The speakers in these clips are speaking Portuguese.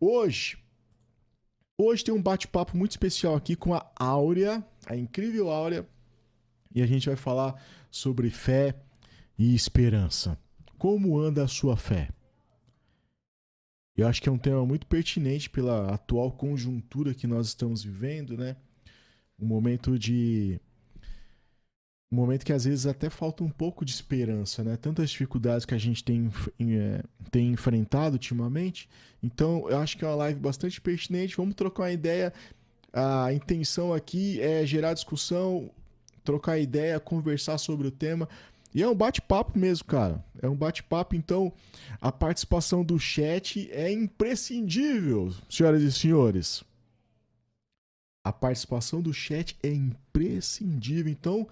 Hoje, hoje tem um bate-papo muito especial aqui com a Áurea, a incrível Áurea, e a gente vai falar sobre fé e esperança. Como anda a sua fé? Eu acho que é um tema muito pertinente pela atual conjuntura que nós estamos vivendo, né? Um momento de um momento que às vezes até falta um pouco de esperança, né? Tantas dificuldades que a gente tem enfrentado ultimamente. Então, eu acho que é uma live bastante pertinente. Vamos trocar uma ideia. A intenção aqui é gerar discussão, trocar ideia, conversar sobre o tema. E é um bate-papo mesmo, cara. É um bate-papo, então a participação do chat é imprescindível, senhoras e senhores. A participação do chat é imprescindível. Então,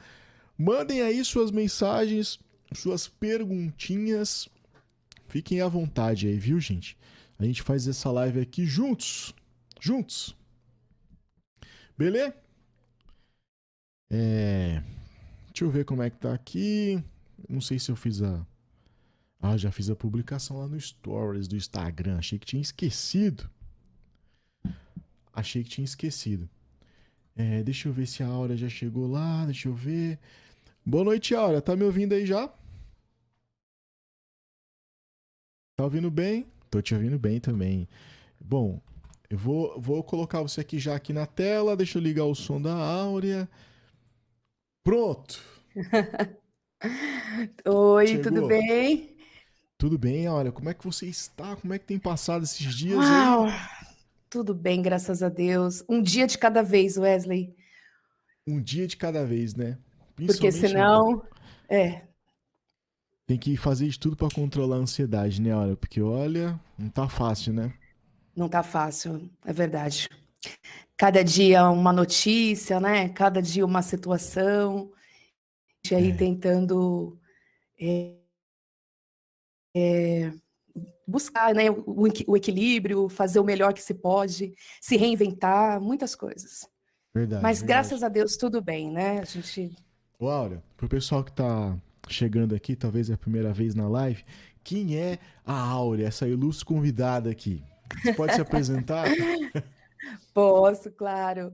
mandem aí suas mensagens, suas perguntinhas. Fiquem à vontade aí, viu, gente? A gente faz essa live aqui juntos. Juntos. Beleza? Deixa eu ver como é que tá aqui. Não sei se eu fiz a. Ah, já fiz a publicação lá no Stories do Instagram. Achei que tinha esquecido. Achei que tinha esquecido. Deixa eu ver se a Aura já chegou lá. Deixa eu ver. Boa noite, Aura. Tá me ouvindo aí já? Tá ouvindo bem? Tô te ouvindo bem também. Bom, eu vou colocar você aqui já aqui na tela. Deixa eu ligar o som da Áurea. Pronto! Oi, tudo Chegou. bem? Tudo bem, Áurea? Como é que você está? Como é que tem passado esses dias Uau, aí? tudo bem, graças a Deus. Um dia de cada vez, Wesley, Um dia de cada vez, né? porque Principalmente senão, é, tem que fazer de tudo pra controlar a ansiedade, né, olha? Porque olha, não tá fácil, né? não tá fácil, é verdade. Cada dia uma notícia, né? Cada dia uma situação, a gente aí É, tentando buscar, né, o equilíbrio, fazer o melhor que se pode, se reinventar, muitas coisas. verdade, Mas verdade. graças a Deus tudo bem, né? A gente. Ô, Áurea, pro pessoal que tá chegando aqui, talvez é a primeira vez na live, quem é a Áurea, essa ilustre convidada aqui? Você pode se apresentar? Posso, claro.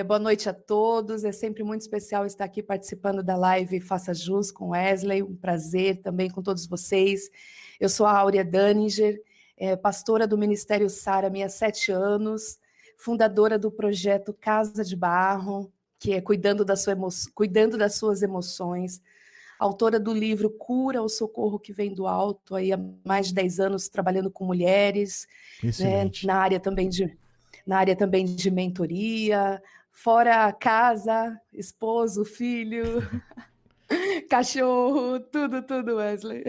Boa noite a todos. É sempre muito especial estar aqui participando da live Faça Jus com Wesley. Um prazer também com todos vocês. Eu sou a Áurea Daninger, pastora do Ministério Sara-me há 7 anos, fundadora do projeto Casa de Barro, que é cuidando das suas emoções, autora do livro Cura o Socorro que Vem do Alto, aí há mais de 10 anos trabalhando com mulheres, né, Excelente. na área também de mentoria, fora casa, esposo, filho, cachorro, tudo, tudo, Wesley.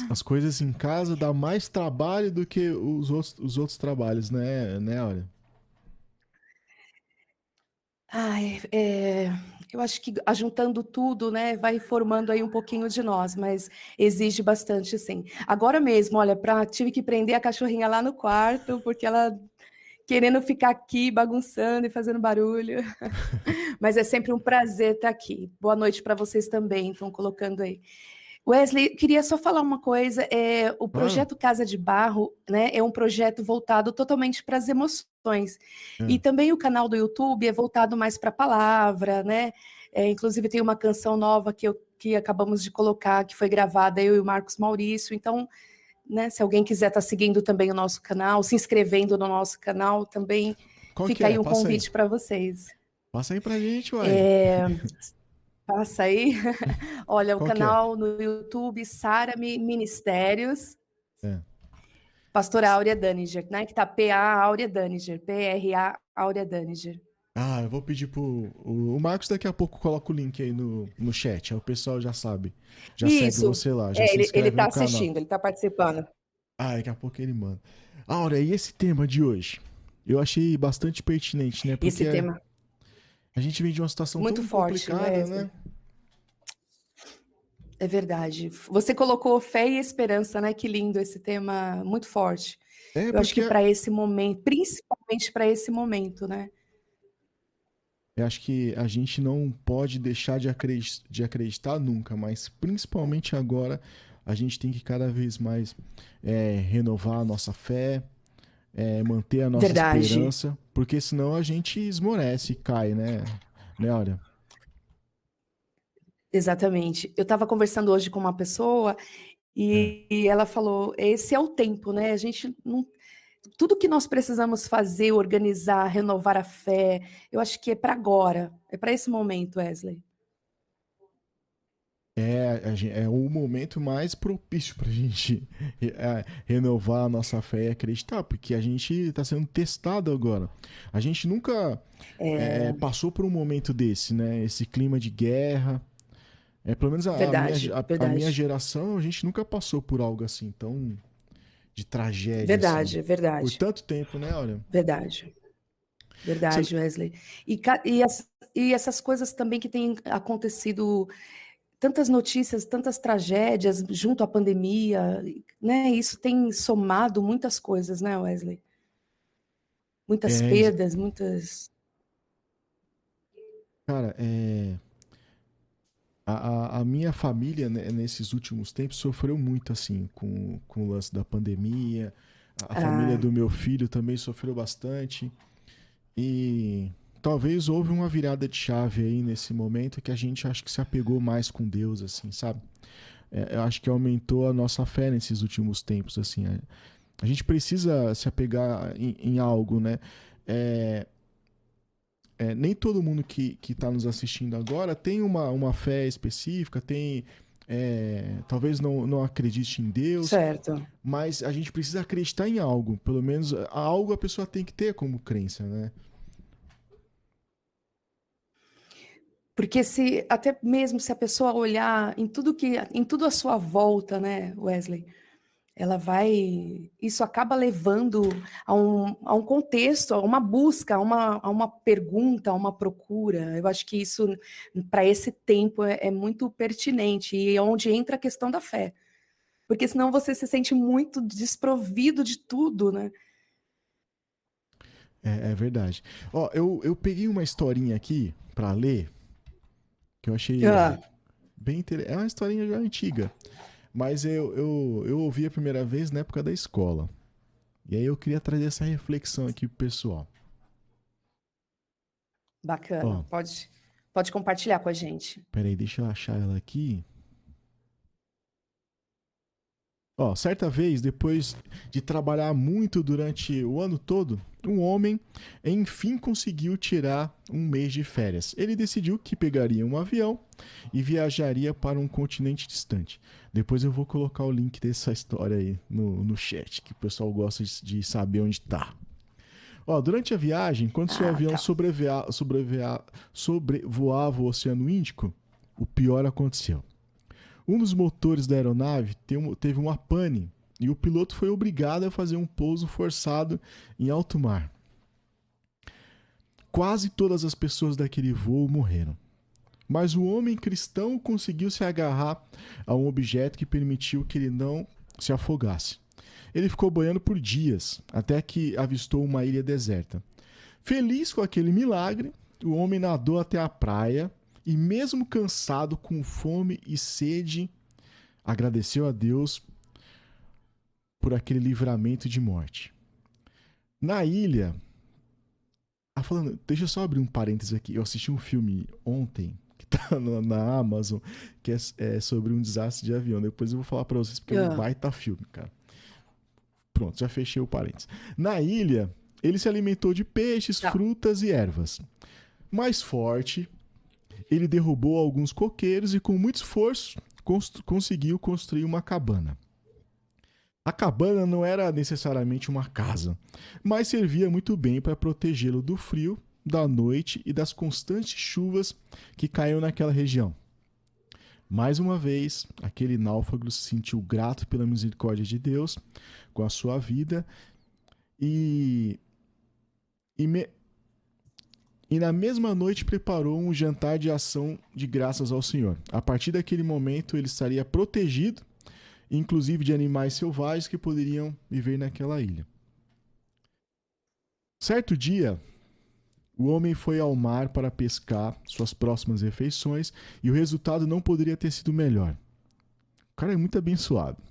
As coisas em casa dá mais trabalho do que os outros trabalhos, né, Áurea? Ai, eu acho que ajuntando tudo, né, vai formando aí um pouquinho de nós, mas exige bastante, sim. Agora mesmo, olha, tive que prender a cachorrinha lá no quarto, porque ela querendo ficar aqui bagunçando e fazendo barulho. Mas é sempre um prazer estar aqui. Boa noite para vocês também, estão colocando aí. Wesley, queria só falar uma coisa. O Claro. projeto Casa de Barro, né, é um projeto voltado totalmente para as emoções. E É. também o canal do YouTube é voltado mais para a palavra, né? Inclusive tem uma canção nova que acabamos de colocar, que foi gravada eu e o Marcos Maurício. Então, né, se alguém quiser estar seguindo também o nosso canal, se inscrevendo no nosso canal, também Qual que fica é? aí um Passa aí. convite para vocês. Passa aí pra gente, uai. É, Passa aí. Olha, o Qual que é? canal no YouTube Sara-me Ministérios, É. Pastora Áurea Daninger, né? Que tá PA Áurea Daninger, PRA Áurea Daninger. Ah, eu vou pedir pro. O Marcos daqui a pouco coloca o link aí no chat. Aí o pessoal já sabe. Já segue Isso. você lá, já se Ele inscreve tá no canal. assistindo, ele tá participando. Ah, daqui a pouco ele manda. Aura, e esse tema de hoje? Eu achei bastante pertinente, né? Porque Esse tema a gente vem de uma situação muito tão forte, complicada, Wesley. né? É verdade. Você colocou fé e esperança, né? Que lindo esse tema, muito forte. É Eu acho que porque para esse momento, principalmente para esse momento, né? eu acho que a gente não pode deixar de acreditar nunca, mas principalmente agora a gente tem que cada vez mais renovar a nossa fé, manter a nossa Verdade. esperança, porque senão a gente esmorece e cai, né, olha? Exatamente. Eu estava conversando hoje com uma pessoa É, e ela falou: esse é o tempo, né? A gente não. Tudo que nós precisamos fazer, organizar, renovar a fé, eu acho que é para agora, é para esse momento, Wesley. é o momento mais propício para a gente renovar a nossa fé e acreditar, porque a gente está sendo testado agora. A gente nunca passou por um momento desse, né? Esse clima de guerra. Pelo menos Verdade, a minha verdade, geração, a gente nunca passou por algo assim, tão de tragédia, assim, verdade, por verdade, tanto tempo, né? Olha. verdade, Você- verdade, Wesley. E essas coisas também que têm acontecido, tantas notícias, tantas tragédias junto à pandemia, né? Isso tem somado muitas coisas, né, Wesley? Muitas é, perdas, muitas. cara, a minha família, né, nesses últimos tempos, sofreu muito, assim, com o lance da pandemia. A família Ah, do meu filho também sofreu bastante. E talvez houve uma virada de chave aí nesse momento que a gente acho que se apegou mais com Deus, assim, sabe? Eu acho que aumentou a nossa fé nesses últimos tempos, assim. A gente precisa se apegar em algo, né? É, nem todo mundo que está nos assistindo agora tem uma fé específica, talvez não acredite em Deus, certo. mas a gente precisa acreditar em algo. Pelo menos algo a pessoa tem que ter como crença, né? Porque se até mesmo se a pessoa olhar em tudo à sua volta, né, Wesley, ela vai, isso acaba levando a um contexto, a uma busca, a uma pergunta, a uma procura. Eu acho que isso para esse tempo é muito pertinente e é onde entra a questão da fé. Porque senão você se sente muito desprovido de tudo, né? É verdade. Ó, eu peguei uma historinha aqui para ler que eu achei Ah, bem interessante. É uma historinha já antiga, mas eu ouvi a primeira vez na época da escola. E aí eu queria trazer essa reflexão aqui pro pessoal. bacana. Ó, Pode compartilhar com a gente. peraí, deixa eu achar ela aqui. Ó, certa vez, depois de trabalhar muito durante o ano todo, um homem enfim conseguiu tirar um mês de férias. Ele decidiu que pegaria um avião e viajaria para um continente distante. Depois eu vou colocar o link dessa história aí no chat, que o pessoal gosta de saber onde está. Ó, durante a viagem, enquanto seu Ah, avião tá. sobrevoava o Oceano Índico, o pior aconteceu. Um dos motores da aeronave teve uma pane e o piloto foi obrigado a fazer um pouso forçado em alto mar. Quase todas as pessoas daquele voo morreram. Mas o homem cristão conseguiu se agarrar a um objeto que permitiu que ele não se afogasse. Ele ficou boiando por dias, até que avistou uma ilha deserta. Feliz com aquele milagre, o homem nadou até a praia e, mesmo cansado, com fome e sede, agradeceu a Deus por aquele livramento de morte. Na ilha, falando, deixa eu só abrir um parênteses aqui. Eu assisti um filme ontem que tá na Amazon que é sobre um desastre de avião. Depois eu vou falar para vocês porque é um Ah, baita filme, cara. Pronto, já fechei o parênteses. Na ilha, ele se alimentou de peixes, tá. frutas e ervas. Mais forte, ele derrubou alguns coqueiros e, com muito esforço, conseguiu construir uma cabana. A cabana não era necessariamente uma casa, mas servia muito bem para protegê-lo do frio, da noite e das constantes chuvas que caíam naquela região. Mais uma vez, aquele náufrago se sentiu grato pela misericórdia de Deus com a sua vida e, e, me, e na mesma noite preparou um jantar de ação de graças ao Senhor. A partir daquele momento, ele estaria protegido, inclusive de animais selvagens que poderiam viver naquela ilha. Certo dia, o homem foi ao mar para pescar suas próximas refeições e o resultado não poderia ter sido melhor. O cara é muito abençoado.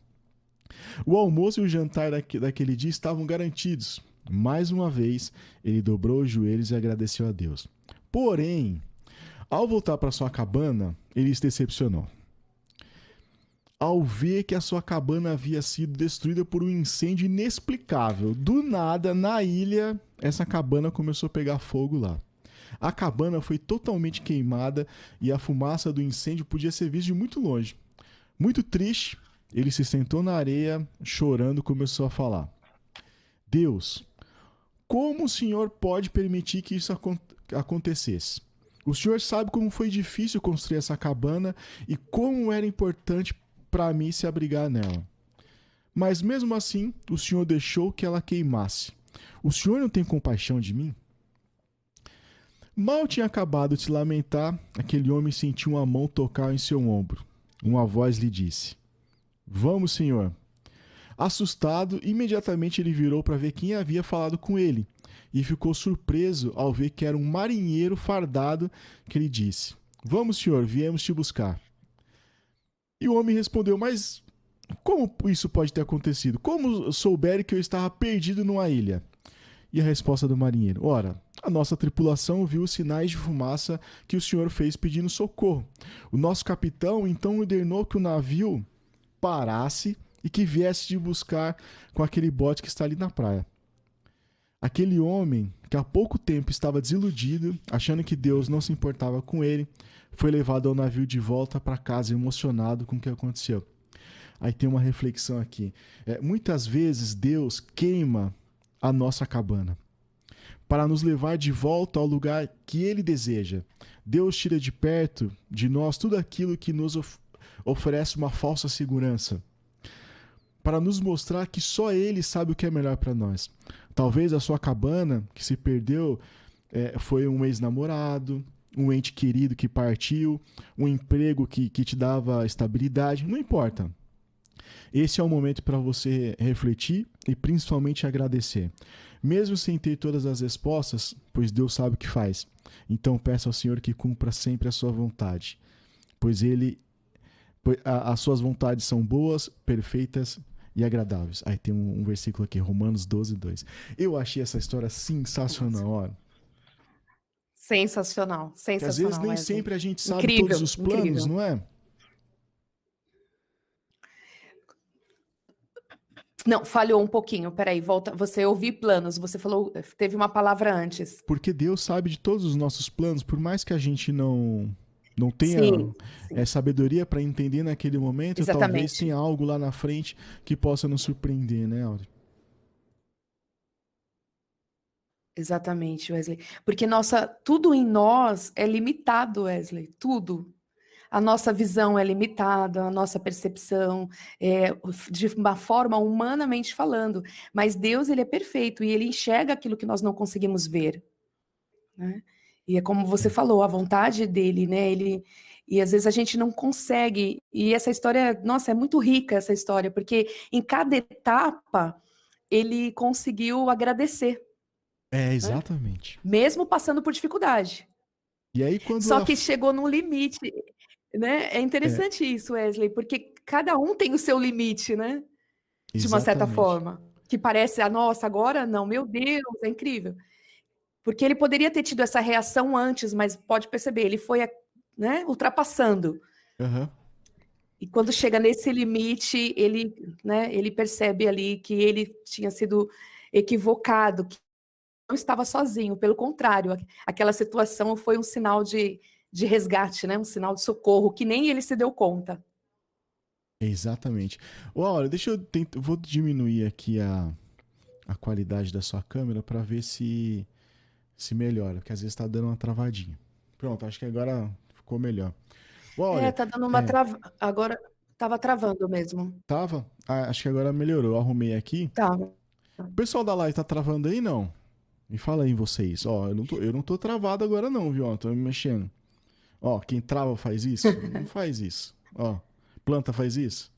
O almoço e o jantar daquele dia estavam garantidos. Mais uma vez, ele dobrou os joelhos e agradeceu a Deus. Porém, ao voltar para sua cabana, ele se decepcionou. Ao ver que a sua cabana havia sido destruída por um incêndio inexplicável. Do nada, na ilha, essa cabana começou a pegar fogo lá. A cabana foi totalmente queimada e a fumaça do incêndio podia ser vista de muito longe. Muito triste, ele se sentou na areia, chorando, começou a falar: Deus, como o Senhor pode permitir que isso acontecesse? O Senhor sabe como foi difícil construir essa cabana e como era importante para mim se abrigar nela. Mas mesmo assim, o Senhor deixou que ela queimasse. O Senhor não tem compaixão de mim? Mal tinha acabado de se lamentar, aquele homem sentiu uma mão tocar em seu ombro. Uma voz lhe disse: Vamos, Senhor. Assustado, imediatamente ele virou para ver quem havia falado com ele e ficou surpreso ao ver que era um marinheiro fardado que lhe disse: Vamos, Senhor, viemos te buscar. E o homem respondeu: Mas como isso pode ter acontecido? Como souberam que eu estava perdido numa ilha? E a resposta do marinheiro: Ora, a nossa tripulação viu os sinais de fumaça que o senhor fez pedindo socorro. O nosso capitão então ordenou que o navio parasse e que viesse te buscar com aquele bote que está ali na praia. Aquele homem, que há pouco tempo estava desiludido, achando que Deus não se importava com ele, foi levado ao navio de volta para casa emocionado com o que aconteceu. Aí tem uma reflexão aqui. Muitas vezes Deus queima a nossa cabana para nos levar de volta ao lugar que Ele deseja. Deus tira de perto de nós tudo aquilo que nos oferece uma falsa segurança, para nos mostrar que só Ele sabe o que é melhor para nós. Talvez a sua cabana que se perdeu foi um ex-namorado, um ente querido que partiu, um emprego que te dava estabilidade, não importa. Esse é o momento para você refletir e principalmente agradecer. Mesmo sem ter todas as respostas, pois Deus sabe o que faz. Então peça ao Senhor que cumpra sempre a sua vontade, pois as suas vontades são boas, perfeitas e agradáveis. Aí tem um versículo aqui, Romanos 12, 2. Eu achei essa história sensacional, ó. Sensacional, Porque às vezes sensacional, nem Wesley. sempre a gente sabe todos Incrível, os planos, incrível. não é? Não, falhou um pouquinho, peraí, volta. Você ouviu planos, você falou, teve uma palavra antes. Porque Deus sabe de todos os nossos planos, por mais que a gente não tenha Sim, sim, sabedoria para entender naquele momento, talvez exatamente. tenha algo lá na frente que possa nos surpreender, né, Auri? Exatamente, Wesley. Porque tudo em nós é limitado, Wesley, tudo. A nossa visão é limitada, a nossa percepção, de uma forma humanamente falando. Mas Deus, ele é perfeito e ele enxerga aquilo que nós não conseguimos ver, né? E é como você Sim. falou, a vontade dele, né? E às vezes a gente não consegue. E essa história, nossa, é muito rica essa história, porque em cada etapa ele conseguiu agradecer, né? Exatamente. Mesmo passando por dificuldade. E aí quando Só que chegou num limite, né? É é, interessante isso, Wesley, porque cada um tem o seu limite, né? De uma certa exatamente. forma. Que parece, nossa, agora não, meu Deus, é incrível. Porque ele poderia ter tido essa reação antes, mas pode perceber, ele foi, né, ultrapassando. Aham. E quando chega nesse limite, ele, né, ele percebe ali que ele tinha sido equivocado, que não estava sozinho, pelo contrário, aquela situação foi um sinal de resgate, né, um sinal de socorro, que nem ele se deu conta. Exatamente. Olha, deixa eu vou diminuir aqui a qualidade da sua câmera para ver se melhora, porque às vezes está dando uma travadinha. Pronto, acho que agora ficou melhor. Olha, Tá dando uma agora estava travando mesmo. tava? Acho que agora melhorou. Eu arrumei aqui. Tá. O pessoal da live tá travando aí, não? Me fala aí vocês. Ó, eu não tô travado agora não, viu? Ó, tô me mexendo. Ó, quem trava faz isso? Não faz isso. Ó, planta faz isso?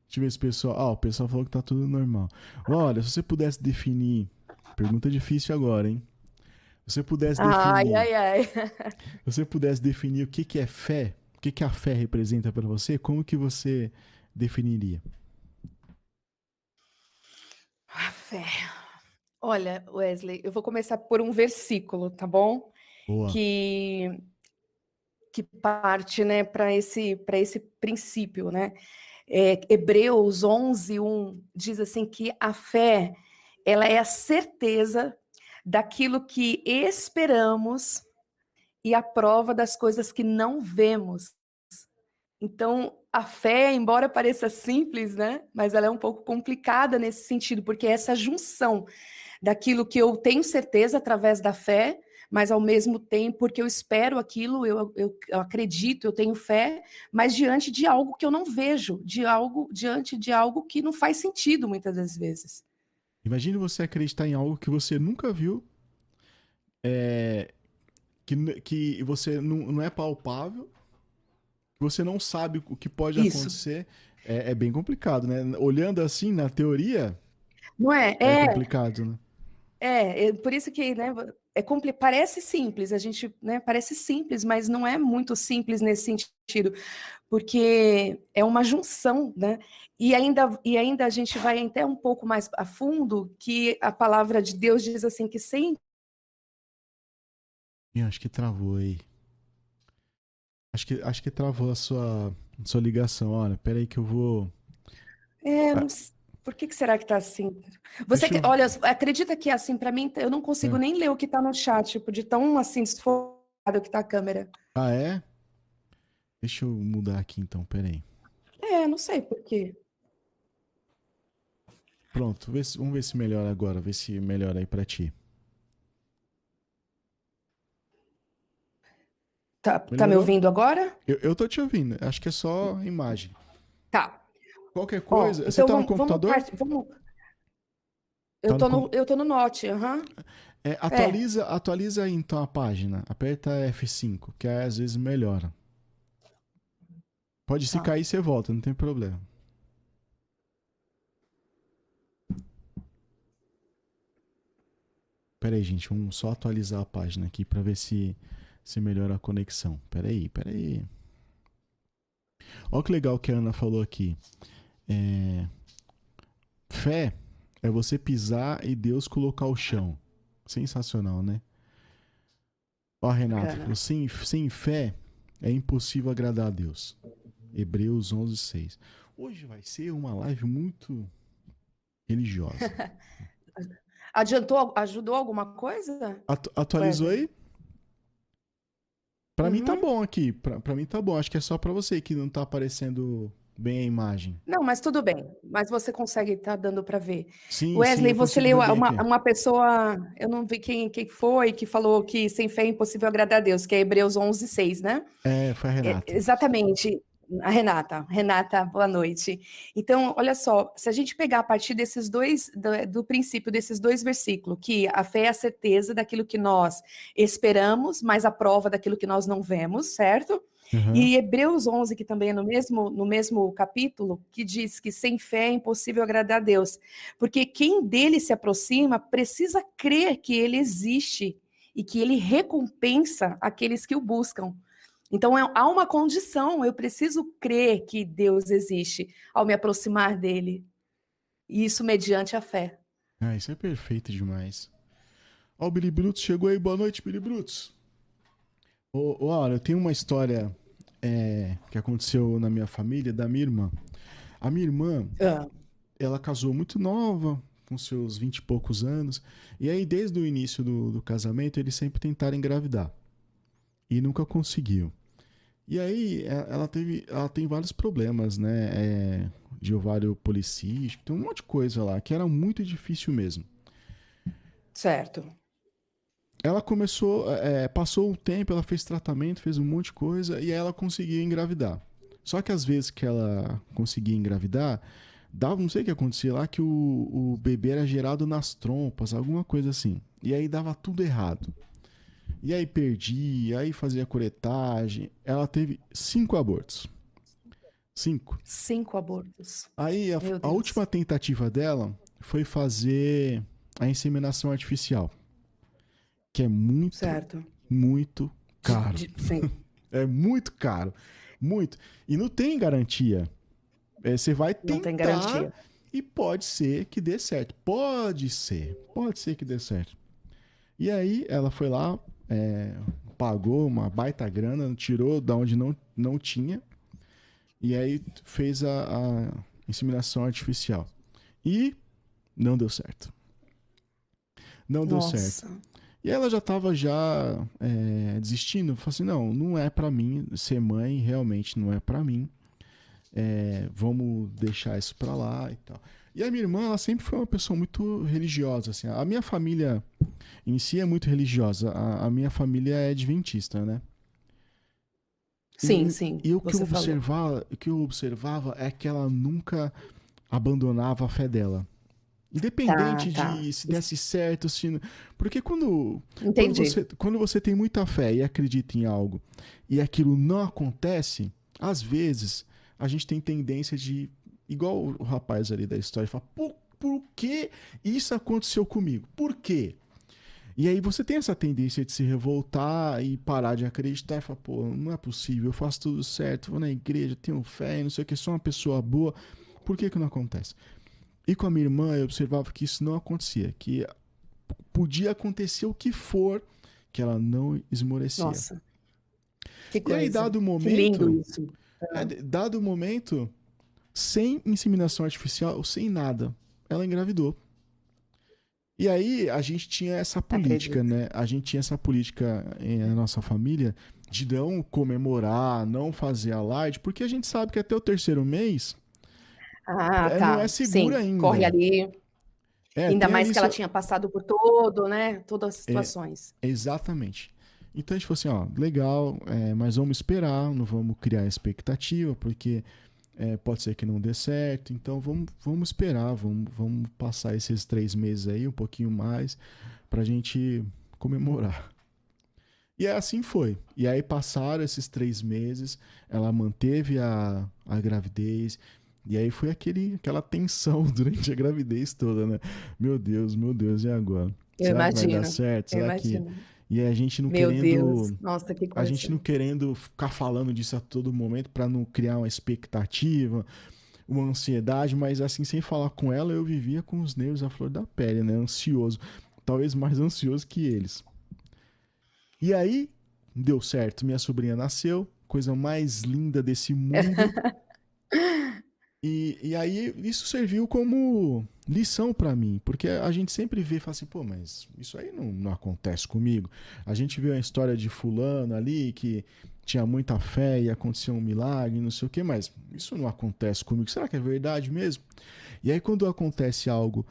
Deixa eu ver se o pessoal... o pessoal falou que tá tudo normal. Olha, se você pudesse definir... Pergunta difícil agora, hein? Se você pudesse Ai, definir... ai, ai. Se você pudesse definir o que é fé, o que a fé representa pra você, como que você definiria? Fé. Olha, Wesley, eu vou começar por um versículo, tá bom? Boa. Que, que parte, né, para esse princípio, né? Hebreus 11:1 diz assim que a fé, ela é a certeza daquilo que esperamos e a prova das coisas que não vemos. Então, a fé, embora pareça simples, né, mas ela é um pouco complicada nesse sentido, porque é essa junção daquilo que eu tenho certeza através da fé, mas ao mesmo tempo, porque eu espero aquilo, eu acredito, eu tenho fé, mas diante de algo que eu não vejo, diante de algo que não faz sentido muitas das vezes. Imagine você acreditar em algo que você nunca viu, é, que você não é palpável, que você não sabe o que pode Isso. acontecer. É bem complicado, né? Olhando assim, na teoria, Não é? é complicado, né? Por isso que, né, parece simples, a gente, né, parece simples, mas não é muito simples nesse sentido, porque é uma junção, né? E ainda a gente vai até um pouco mais a fundo, que a palavra de Deus diz assim que sem Ih, acho que travou aí. Acho que travou a sua ligação. Olha, pera aí que eu vou. Ah, não por que será que está assim? deixa eu. Olha, acredita que assim, para mim, eu não consigo É. nem ler o que está no chat, tipo, de tão assim desfocado que está a câmera. Ah, é? Deixa eu mudar aqui então, pera aí. Não sei por quê. Pronto, vamos ver se melhora agora. Ver se melhora aí pra ti. Tá me Melhorou? ouvindo agora? Eu tô te ouvindo. Acho que é só a imagem. Tá. Qualquer Ó, coisa. Você então tá no vamos computador? partir. Vamos. Tá no com... Eu tô no Note, aham. É. atualiza aí então a página. Aperta F5, que aí às vezes melhora. Pode se Tá. cair, você volta, não tem problema. Pera aí, gente, vamos só atualizar a página aqui pra ver se melhora a conexão. Pera aí. Olha que legal que a Ana falou aqui. É, fé é você pisar e Deus colocar o chão. Sensacional, né? Ó, a Renata falou: Bacana. sem fé é impossível agradar a Deus. Hebreus 11:6. Hoje vai ser uma live muito religiosa. Ajudou alguma coisa, Atualizou Wesley? aí? Pra mim tá Uhum. bom aqui. Pra mim tá bom. Acho que é só pra você que não tá aparecendo bem a imagem. Não, mas tudo bem. Mas você consegue, tá dando para ver. Sim, Wesley, eu você consigo leu ver bem aqui. uma pessoa, eu não vi quem foi, que falou que sem fé é impossível agradar a Deus, que é Hebreus 11:6, né? É, foi a Renata. Exatamente. A Renata. Renata, boa noite. Então, olha só, se a gente pegar a partir desses dois, do princípio desses dois versículos, que a fé é a certeza daquilo que nós esperamos, mas a prova daquilo que nós não vemos, certo? Uhum. E Hebreus 11, que também é no mesmo capítulo, que diz que sem fé é impossível agradar a Deus, porque quem dele se aproxima precisa crer que ele existe e que ele recompensa aqueles que o buscam. Então, há uma condição, eu preciso crer que Deus existe ao me aproximar dele. E isso mediante a fé. Ah, isso é perfeito demais. Ó, o Billy Brutus chegou aí. Boa noite, Billy Brutus. Olha, eu tenho uma história que aconteceu na minha família, da minha irmã. A minha irmã, Ah, ela casou muito nova, com seus 20 e poucos anos. E aí, desde o início do casamento, eles sempre tentaram engravidar. E nunca conseguiu. E aí, ela tem vários problemas, né? De ovário policístico, tem um monte de coisa lá, que era muito difícil mesmo. certo. Ela começou, passou o tempo, ela fez tratamento, fez um monte de coisa, e aí ela conseguia engravidar. Só que às vezes que ela conseguia engravidar, dava, não sei o que acontecia lá, que o bebê era gerado nas trompas, alguma coisa assim. E aí dava tudo errado. E aí perdia, aí fazia curetagem. Ela teve 5 abortos. 5. 5 abortos. Aí Meu a Deus. última tentativa dela foi fazer a inseminação artificial, que é muito, Certo. muito caro. Sim. É muito caro. Muito. E não tem garantia. Você vai Não tem tentar garantia. e pode ser que dê certo. Pode ser que dê certo. E aí ela foi lá, pagou uma baita grana, tirou da onde não tinha, e aí fez a inseminação artificial. E não deu certo. Não deu certo. Nossa. E ela já tava desistindo. Falou assim, não é pra mim ser mãe, realmente não é pra mim. Vamos deixar isso pra lá e tal. E a minha irmã, ela sempre foi uma pessoa muito religiosa, assim. A minha família em si é muito religiosa. A minha família é adventista, né? Sim, E, sim, e você falou. o que eu observava é que ela nunca abandonava a fé dela. Tá, Independente tá. de se desse certo, se não... Porque Entendi. quando você tem muita fé e acredita em algo e aquilo não acontece, às vezes a gente tem tendência de, igual o rapaz ali da história, falar, por que isso aconteceu comigo? Por quê? E aí você tem essa tendência de se revoltar e parar de acreditar e falar, pô, não é possível, eu faço tudo certo, vou na igreja, tenho fé, não sei o que, sou uma pessoa boa, por que não acontece? E com a minha irmã eu observava que isso não acontecia, que podia acontecer o que for, que ela não esmorecia. Nossa, que E aí, coisa. Que lindo isso. Ah, dado momento, sem inseminação artificial, sem nada, ela engravidou. E aí a gente tinha essa política, acredito. né? A gente tinha essa política na nossa família de não comemorar, não fazer alarde, porque a gente sabe que até o terceiro mês Ah, não é tá. seguro Sim, corre ainda. ali. Ainda Tem mais ali que ela seu, tinha passado por todo, né? Todas as é, situações. exatamente. Então a gente falou assim, ó, legal, mas vamos esperar, não vamos criar expectativa, porque pode ser que não dê certo, então vamos esperar, vamos passar esses 3 meses aí, um pouquinho mais, pra gente comemorar. E assim foi. E aí passaram esses 3 meses, ela manteve a gravidez, e aí foi aquela tensão durante a gravidez toda, né? Meu Deus, e agora? Eu Será que vai dar imagino. certo? Eu Será que. imagino. E aí Meu Deus. Nossa, que a gente coisa. não querendo ficar falando disso a todo momento para não criar uma expectativa, uma ansiedade, mas assim, sem falar com ela, eu vivia com os nervos à flor da pele, né? Ansioso. Talvez mais ansioso que eles. E aí, deu certo. Minha sobrinha nasceu, coisa mais linda desse mundo. E aí isso serviu como lição pra mim, porque a gente sempre vê e fala assim, pô, mas isso aí não acontece comigo. A gente vê a história de fulano ali que tinha muita fé e acontecia um milagre, não sei o que, mas isso não acontece comigo. Será que é verdade mesmo? E aí quando acontece algo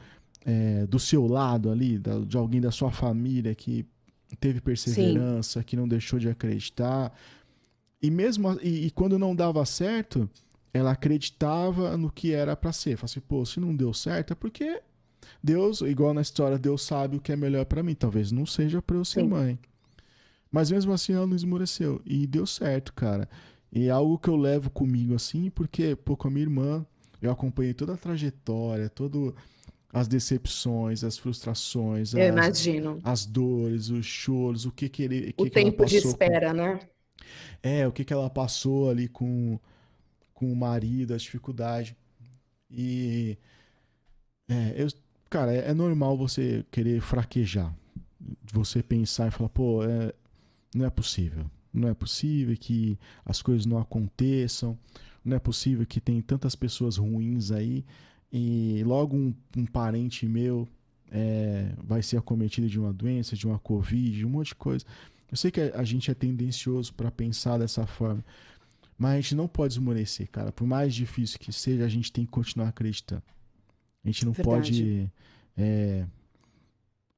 do seu lado ali, de alguém da sua família que teve Sim, perseverança, que não deixou de acreditar, e quando não dava certo, ela acreditava no que era para ser. Falei assim, pô, se não deu certo é porque Deus, igual na história, Deus sabe o que é melhor para mim. Talvez não seja para eu ser sim. mãe. Mas mesmo assim ela não esmoreceu. E deu certo, cara. E é algo que eu levo comigo assim, porque, pô, com a minha irmã, eu acompanhei toda a trajetória, todas as decepções, as frustrações, Eu imagino. as dores, os choros, o O que ela tempo de passou com. espera, né? O que ela passou ali com o marido, a dificuldade. E é, eu, cara, é normal você querer fraquejar. Você pensar e falar, pô, não é possível. Não é possível que as coisas não aconteçam. Não é possível que tem tantas pessoas ruins aí. E logo um parente meu vai ser acometido de uma doença, de uma Covid, de um monte de coisa. Eu sei que a gente é tendencioso para pensar dessa forma, mas a gente não pode esmorecer, cara. Por mais difícil que seja, a gente tem que continuar acreditando. A gente não Verdade. pode. é,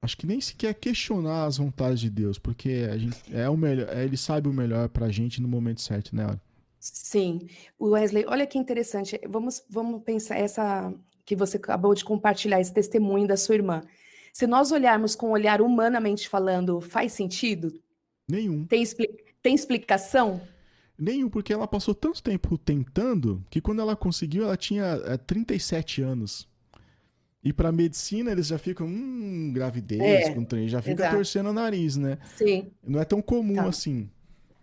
Acho que nem sequer questionar as vontades de Deus, porque a gente é o melhor, ele sabe o melhor pra gente no momento certo, né? Sim. Wesley, olha que interessante. Vamos pensar essa que você acabou de compartilhar, esse testemunho da sua irmã. Se nós olharmos com um olhar humanamente falando, faz sentido? Nenhum. Tem, tem explicação? Nenhum, porque ela passou tanto tempo tentando que quando ela conseguiu, ela tinha 37 anos. E pra medicina eles já ficam, gravidez É, com trem, já fica exato. torcendo o nariz, né? Sim, Não é tão comum tá. assim.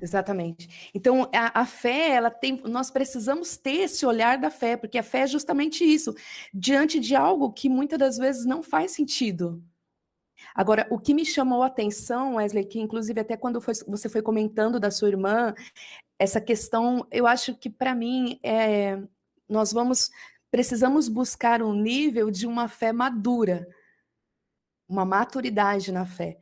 Exatamente. Então, a fé, nós precisamos ter esse olhar da fé, porque a fé é justamente isso, diante de algo que muitas das vezes não faz sentido. Agora, o que me chamou a atenção, Wesley, que inclusive até quando você foi comentando da sua irmã, essa questão, eu acho que para mim, nós precisamos buscar um nível de uma fé madura, uma maturidade na fé.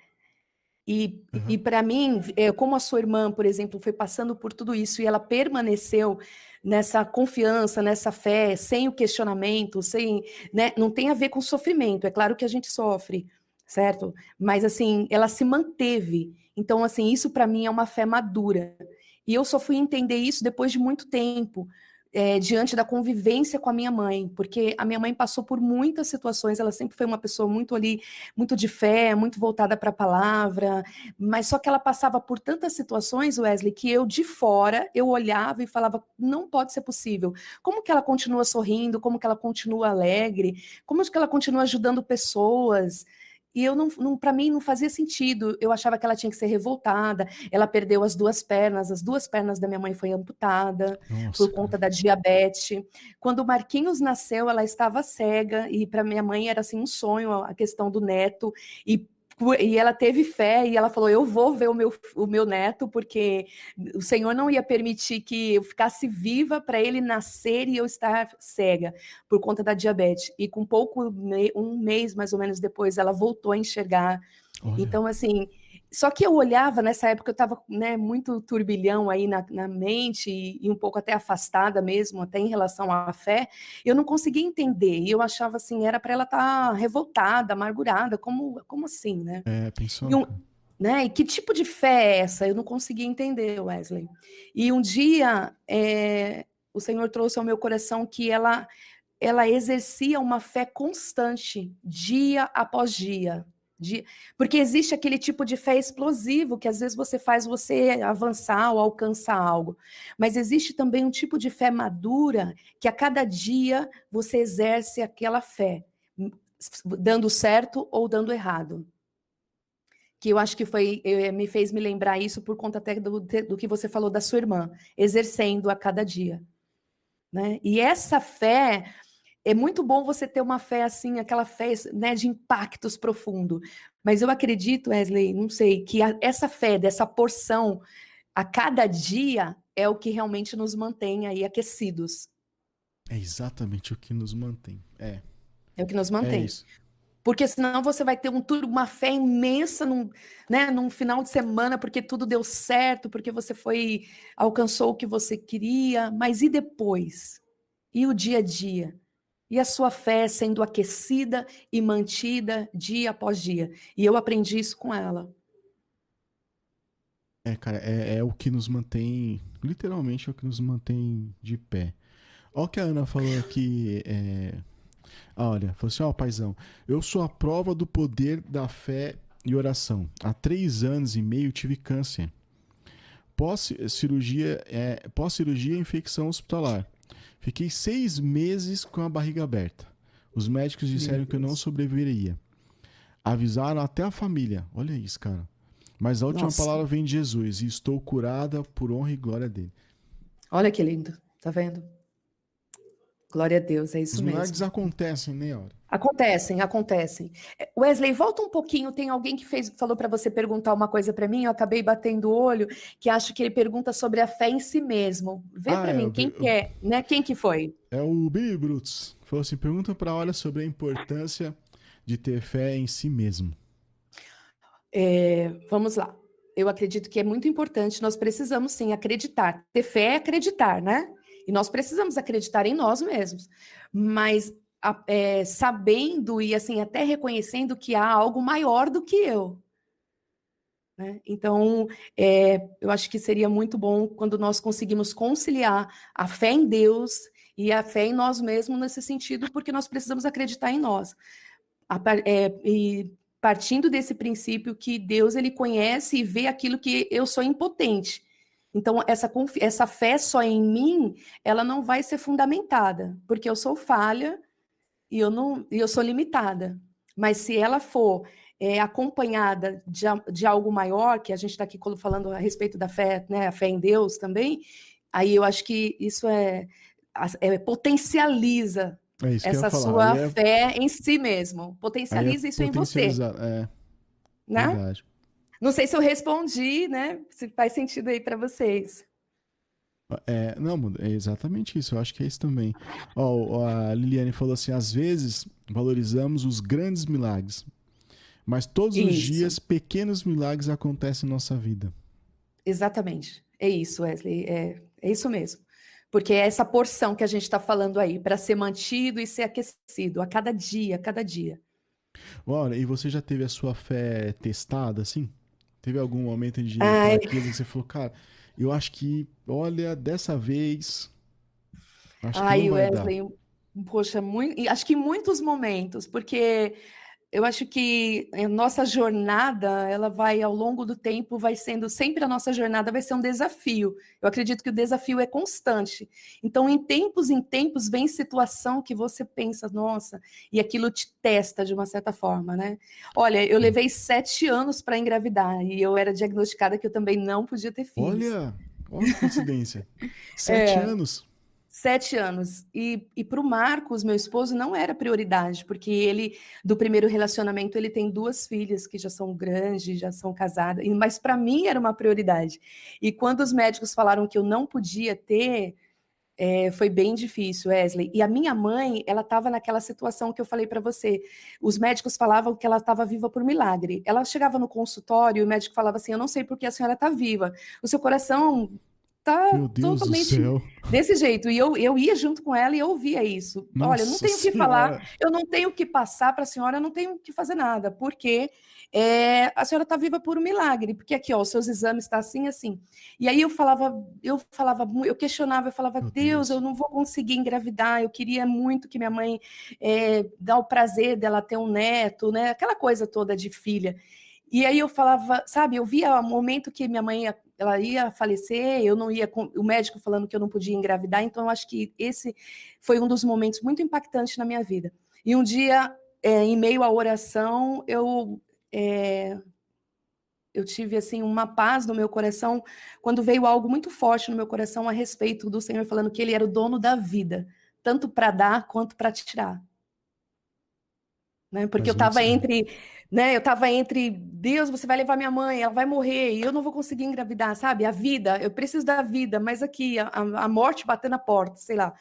E Aham. para mim, como a sua irmã, por exemplo, foi passando por tudo isso e ela permaneceu nessa confiança, nessa fé, sem o questionamento, sem, né, não tem a ver com sofrimento. É claro que a gente sofre, certo? Mas assim, ela se manteve. Então, assim, isso para mim é uma fé madura. E eu só fui entender isso depois de muito tempo, diante da convivência com a minha mãe, porque a minha mãe passou por muitas situações, ela sempre foi uma pessoa muito ali, muito de fé, muito voltada para a palavra, mas só que ela passava por tantas situações, Wesley, que eu de fora, eu olhava e falava, não pode ser possível. Como que ela continua sorrindo? Como que ela continua alegre? Como que ela continua ajudando pessoas? E eu para mim não fazia sentido. Eu achava que ela tinha que ser revoltada. Ela perdeu as duas pernas da minha mãe foi amputada por Nossa, conta cara. da diabetes. Quando o Marquinhos nasceu, ela estava cega e para minha mãe era assim um sonho a questão do neto e ela teve fé e ela falou: eu vou ver o meu neto, porque o Senhor não ia permitir que eu ficasse viva para ele nascer e eu estar cega por conta da diabetes. E com um mês mais ou menos depois, ela voltou a enxergar. Olha. Então, assim, só que eu olhava nessa época, eu estava, né, muito turbilhão aí na mente e um pouco até afastada mesmo, até em relação à fé, eu não conseguia entender. E eu achava assim, era para ela estar revoltada, amargurada, como assim, né? É, pensou, E, cara. né? E que tipo de fé é essa? Eu não conseguia entender, Wesley. E um dia, o Senhor trouxe ao meu coração que ela exercia uma fé constante, dia após dia. Porque existe aquele tipo de fé explosivo que às vezes você faz você avançar ou alcançar algo. Mas existe também um tipo de fé madura que a cada dia você exerce aquela fé, dando certo ou dando errado. Que eu acho que me fez me lembrar isso por conta até do que você falou da sua irmã, exercendo a cada dia. Né? E essa fé é muito bom você ter uma fé assim, aquela fé, né, de impactos profundo. Mas eu acredito, Wesley, não sei, que essa fé dessa porção a cada dia é o que realmente nos mantém aí aquecidos. É exatamente o que nos mantém. É o que nos É mantém. isso. Porque senão você vai ter uma fé imensa num final de semana, porque tudo deu certo, porque você alcançou o que você queria, mas e depois? E o dia a dia? E a sua fé sendo aquecida e mantida dia após dia. E eu aprendi isso com ela. Cara, é o que nos mantém, literalmente é o que nos mantém de pé. Olha o que a Ana falou aqui. Olha, falou assim: ó, paizão, eu sou a prova do poder da fé e oração. Há 3 anos e meio tive câncer. Pós-cirurgia, infecção hospitalar. Fiquei 6 meses com a barriga aberta. Os médicos Meu disseram que eu não Deus. sobreviveria. Avisaram até a família. Olha isso, cara. Mas a última Nossa, palavra vem de Jesus e estou curada por honra e glória dele. olha que lindo. Tá vendo? Glória a Deus, é Os isso milagres mesmo. acontecem, né, hora? Acontecem, acontecem. Wesley, volta um pouquinho. Tem alguém que falou para você perguntar uma coisa para mim. Eu acabei batendo o olho, que acho que ele pergunta sobre a fé em si mesmo. Vê Ah, para mim quem que é, né? Quem que foi? é o Billy Brutus. Falou assim: pergunta pra Olha sobre a importância de ter fé em si mesmo. Vamos lá. Eu acredito que é muito importante. Nós precisamos sim acreditar. Ter fé é acreditar, né? E nós precisamos acreditar em nós mesmos. Mas sabendo e assim até reconhecendo que há algo maior do que eu. Né? Então, eu acho que seria muito bom quando nós conseguimos conciliar a fé em Deus e a fé em nós mesmos nesse sentido, porque nós precisamos acreditar em nós. E partindo desse princípio que Deus ele conhece e vê aquilo que eu sou impotente. Então, essa fé só em mim, ela não vai ser fundamentada, porque eu sou falha e eu sou limitada. Mas se ela for acompanhada de algo maior, que a gente está aqui falando a respeito da fé, né, a fé em Deus também, aí eu acho que isso potencializa É isso que eu ia essa falar. sua fé em si mesmo, Aí é potencializa isso em você, potencializar. É, né? verdade. Não sei se eu respondi, né? Se faz sentido aí para vocês. Não, é exatamente isso. Eu acho que é isso também. Ó, a Liliane falou assim: às vezes valorizamos os grandes milagres, mas todos os Isso, dias pequenos milagres acontecem em nossa vida. exatamente. É isso, Wesley. É isso mesmo. Porque é essa porção que a gente está falando aí, para ser mantido e ser aquecido a cada dia, a cada dia. Olha, e você já teve a sua fé testada, assim? Teve algum momento de Ai, fraqueza que você falou, cara, eu acho que, olha, dessa vez, acho que não ai, vai dar. Wesley, poxa, e acho que em muitos momentos, porque eu acho que a nossa jornada, ela vai ao longo do tempo, vai sendo sempre a nossa jornada vai ser um desafio. Eu acredito que o desafio é constante. Então, em tempos, vem situação que você pensa, nossa, e aquilo te testa de uma certa forma, né? Olha, eu Sim. levei 7 anos para engravidar e eu era diagnosticada que eu também não podia ter filhos. Olha que coincidência. 7 É, anos. 7 anos. E para o Marcos, meu esposo, não era prioridade, porque ele, do primeiro relacionamento, ele tem 2 filhas que já são grandes, já são casadas, mas para mim era uma prioridade. E quando os médicos falaram que eu não podia ter, foi bem difícil, Wesley. E a minha mãe, ela estava naquela situação que eu falei para você. Os médicos falavam que ela estava viva por milagre. Ela chegava no consultório e o médico falava assim: Eu não sei por que a senhora está viva. O seu coração tá Meu Deus do totalmente céu. desse jeito. E eu ia junto com ela e eu ouvia isso. Olha, eu não Nossa tenho o que falar, senhora. eu não tenho o que passar para a senhora, eu não tenho o que fazer nada, porque a senhora está viva por um milagre, porque aqui, ó, os seus exames estão assim, assim. E aí eu questionava, eu falava, Meu Deus, eu Deus. não vou conseguir engravidar, eu queria muito que minha mãe dá o prazer dela ter um neto, né? Aquela coisa toda de filha. E aí eu falava, sabe, eu via o momento que minha mãe ela ia falecer, eu não ia, o médico falando que eu não podia engravidar, então eu acho que esse foi um dos momentos muito impactantes na minha vida. E um dia, em meio à oração, é, eu tive assim uma paz no meu coração quando veio algo muito forte no meu coração a respeito do Senhor falando que Ele era o dono da vida, tanto para dar quanto para tirar, né? Porque Faz muito. eu estava entre Deus, você vai levar minha mãe, ela vai morrer e eu não vou conseguir engravidar, sabe? A vida, eu preciso da vida, mas aqui a morte batendo na porta, sei lá.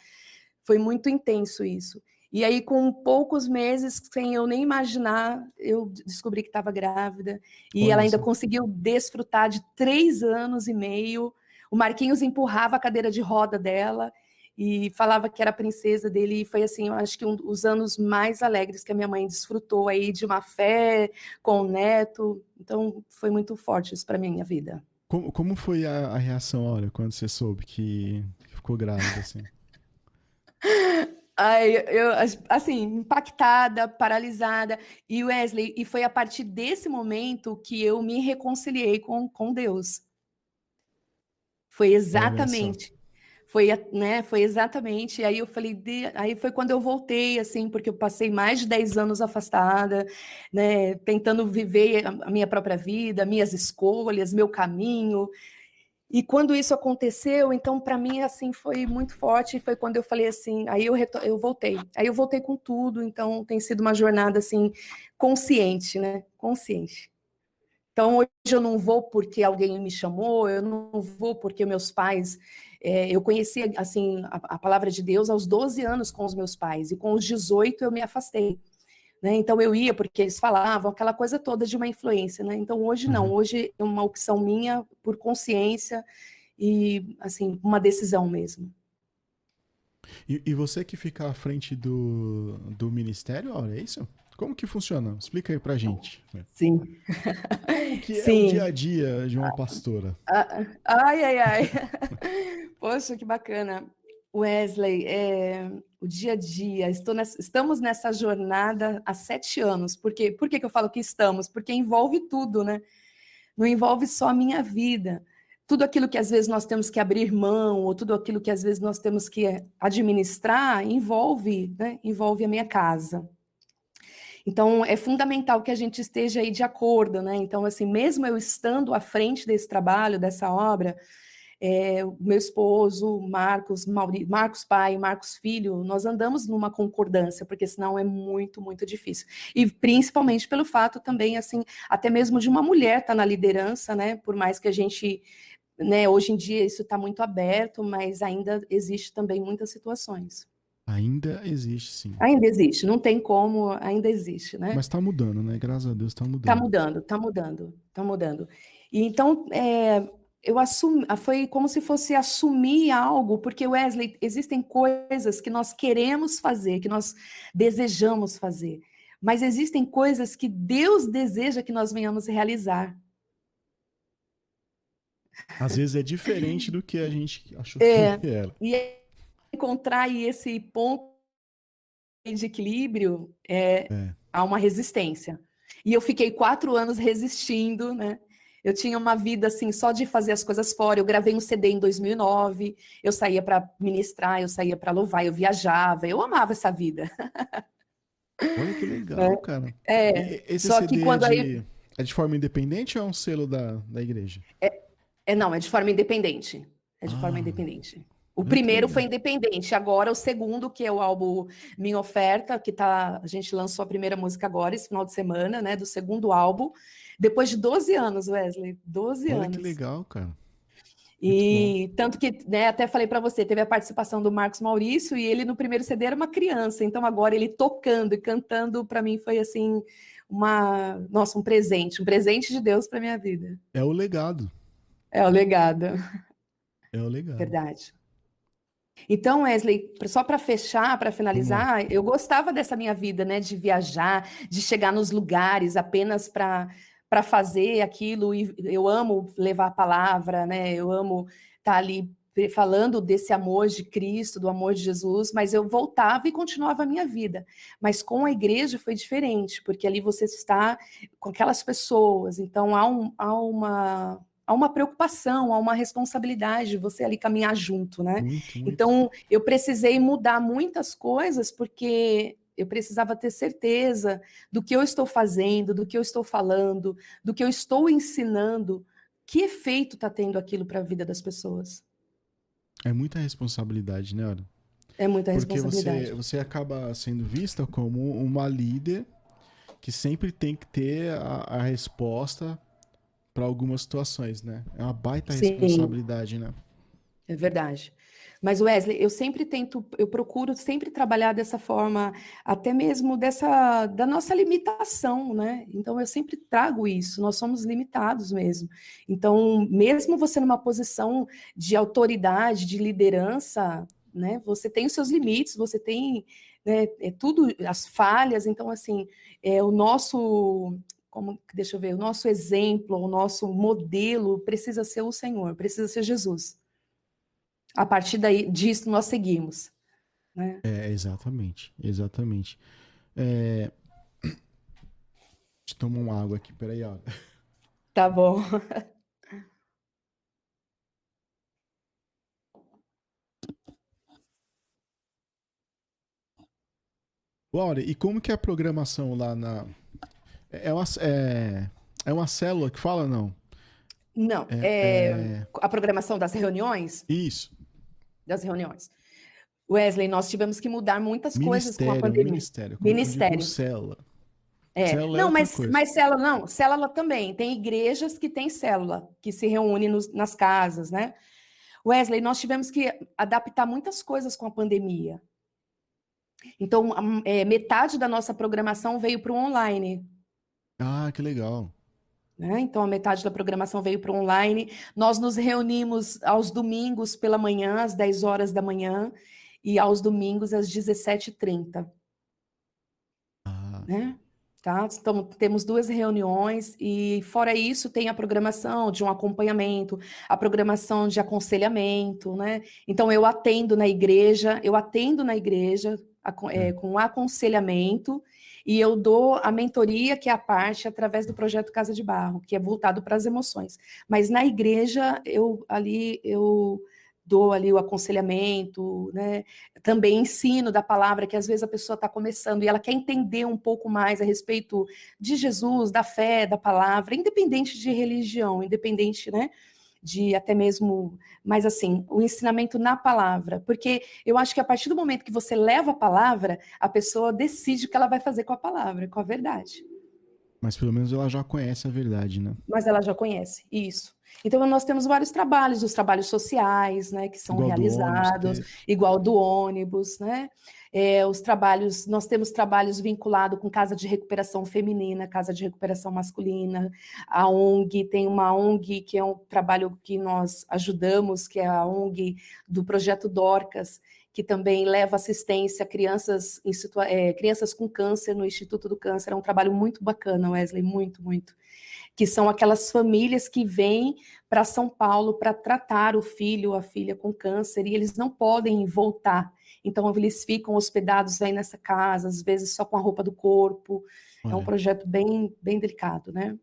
Foi muito intenso isso. E aí, com poucos meses, sem eu nem imaginar, eu descobri que estava grávida. E ela Olha ainda só. conseguiu desfrutar de 3 anos e meio. O Marquinhos empurrava a cadeira de roda dela e falava que era a princesa dele. E foi assim, eu acho que os anos mais alegres que a minha mãe desfrutou aí de uma fé com o neto. Então, foi muito forte isso para minha vida. Como foi a reação, olha, quando você soube que ficou grávida, assim? Ai, assim, impactada, paralisada. E Wesley, e foi a partir desse momento que eu me reconciliei com Deus. Foi Olha só. exatamente. Foi exatamente. Aí eu falei, aí foi quando eu voltei, assim, porque eu passei mais de 10 anos afastada, né, tentando viver a minha própria vida, minhas escolhas, meu caminho. E quando isso aconteceu, então para mim assim foi muito forte, foi quando eu falei assim, aí eu voltei. Aí eu voltei com tudo, então tem sido uma jornada assim consciente, né? Consciente. Então hoje eu não vou porque alguém me chamou, eu não vou porque meus pais eu conheci assim a palavra de Deus aos 12 anos com os meus pais e com os 18 eu me afastei. Né? Então eu ia porque eles falavam aquela coisa toda de uma influência, né? Então hoje não, Uhum. hoje é uma opção minha por consciência e assim uma decisão mesmo. E você que fica à frente do ministério, olha, é isso? Como que funciona? Explica aí pra gente. Sim, Como que é o dia a sim. dia de uma pastora? Ai, ai, ai. Poxa, que bacana. Wesley, o dia a dia, estamos nessa jornada há 7 anos. Por que que eu falo que estamos? Porque envolve tudo, né? Não envolve só a minha vida. Tudo aquilo que às vezes nós temos que abrir mão, ou tudo aquilo que às vezes nós temos que administrar, envolve, né? Envolve a minha casa. Então, é fundamental que a gente esteja aí de acordo, né? Então, assim, mesmo eu estando à frente desse trabalho, dessa obra, o meu esposo, Marcos pai, Marcos filho, nós andamos numa concordância, porque senão é muito, muito difícil. E principalmente pelo fato também, assim, até mesmo de uma mulher estar na liderança, né? Por mais que a gente, né, hoje em dia isso está muito aberto, mas ainda existe também muitas situações. Ainda existe, sim. Ainda existe, não tem como, ainda existe, né? Mas tá mudando, né? Graças a Deus tá Tá mudando. mudando, tá mudando, tá mudando. E então, eu assumi, foi como se fosse assumir algo, porque, Wesley, existem coisas que nós queremos fazer, que nós desejamos fazer, mas existem coisas que Deus deseja que nós venhamos realizar. Às vezes é diferente do que a gente achou que É, era. e encontrar aí esse ponto de equilíbrio, É. há uma resistência. E eu fiquei 4 anos resistindo, né? Eu tinha uma vida assim só de fazer as coisas fora. Eu gravei um CD em 2009. Eu saía para ministrar, eu saía para louvar, eu viajava. Eu amava essa vida, Olha que né? legal, cara. E esse Só que CD quando aí é de forma independente ou é um selo da igreja? não, é de forma independente. É de forma Ah, independente. O olha que primeiro legal. foi independente, agora o segundo, que é o álbum Minha Oferta, que tá, a gente lançou a primeira música agora, esse final de semana, né, do segundo álbum, depois de 12 anos, Wesley, 12 Olha que anos. legal, cara. Muito bom. E tanto que, né, até falei para você, teve a participação do Marcos Maurício e ele no primeiro CD era uma criança, então agora ele tocando e cantando para mim foi assim nossa, um presente de Deus para minha vida. É o legado. É o legado, É o legado. verdade. Então, Wesley, só para fechar, para Vamos lá. finalizar, eu gostava dessa minha vida, né, de viajar, de chegar nos lugares apenas para fazer aquilo. E eu amo levar a palavra, né? Eu amo estar ali falando desse amor de Cristo, do amor de Jesus, mas eu voltava e continuava a minha vida. Mas com a igreja foi diferente, porque ali você está com aquelas pessoas, então há uma preocupação, há uma responsabilidade de você ali caminhar junto, né? Muito, muito. Então, eu precisei mudar muitas coisas porque eu precisava ter certeza do que eu estou fazendo, do que eu estou falando, do que eu estou ensinando, que efeito está tendo aquilo para a vida das pessoas. É muita responsabilidade, né, Ana? É muita Porque você, responsabilidade. você acaba sendo vista como uma líder que sempre tem que ter a resposta para algumas situações, né? É uma baita Sim, responsabilidade, né? é verdade. Mas, Wesley, eu sempre tento, eu procuro sempre trabalhar dessa forma, até mesmo da nossa limitação, né? Então, eu sempre trago isso, nós somos limitados mesmo. Então, mesmo você numa posição de autoridade, de liderança, né? Você tem os seus limites, você tem, né, tudo, as falhas. Então, assim, o nosso, deixa eu ver, o nosso exemplo, o nosso modelo precisa ser o Senhor, precisa ser Jesus. A partir daí, disso nós seguimos, né? É, exatamente, exatamente. É, deixa eu tomar uma água aqui, peraí, ó. Tá bom. Laura, e como que é a programação lá na... É uma célula que fala, não? Não, É... a programação Isso. das reuniões. Wesley, nós tivemos que mudar muitas coisas com a Ministério, pandemia. ministério. Eu confundi com Ministério. célula. Célula é Não, outra coisa. mas célula não, célula também. Tem igrejas que têm célula, que se reúnem nas casas, né? Wesley, nós tivemos que adaptar muitas coisas com a pandemia. Então, metade da nossa programação veio para o online. Ah, que legal. Né? Então, a metade da programação veio para o online. Nós nos reunimos aos domingos pela manhã, às 10 horas da manhã, e aos domingos às 17h30. Ah, Né? Tá? Então, temos 2 reuniões, e fora isso, tem a programação de um acompanhamento, a programação de aconselhamento. Né? Então, eu atendo na igreja, é. com aconselhamento, e eu dou a mentoria, que é a parte através do projeto Casa de Barro, que é voltado para as emoções. Mas na igreja, eu dou ali o aconselhamento, né? Também ensino da palavra, que às vezes a pessoa está começando e ela quer entender um pouco mais a respeito de Jesus, da fé, da palavra, independente de religião, independente, né? De até mesmo, mas assim, o ensinamento na palavra, porque eu acho que a partir do momento que você leva a palavra, a pessoa decide o que ela vai fazer com a palavra, com a verdade. Mas pelo menos ela já conhece a verdade, né? Mas ela já conhece, isso. Então, nós temos vários trabalhos, os trabalhos sociais, né, que são Igual do ônibus que realizados, teve. igual do ônibus, né? Os trabalhos, nós temos trabalhos vinculados com casa de recuperação feminina, casa de recuperação masculina, a ONG, tem uma ONG que é um trabalho que nós ajudamos, que é a ONG do Projeto Dorcas, que também leva assistência a crianças, crianças com câncer no Instituto do Câncer. É um trabalho muito bacana, Wesley, muito, muito. Que são aquelas famílias que vêm para São Paulo para tratar o filho ou a filha com câncer e eles não podem voltar. Então, eles ficam hospedados aí nessa casa, às vezes só com a roupa do corpo. É um Olha, projeto bem, bem delicado, né?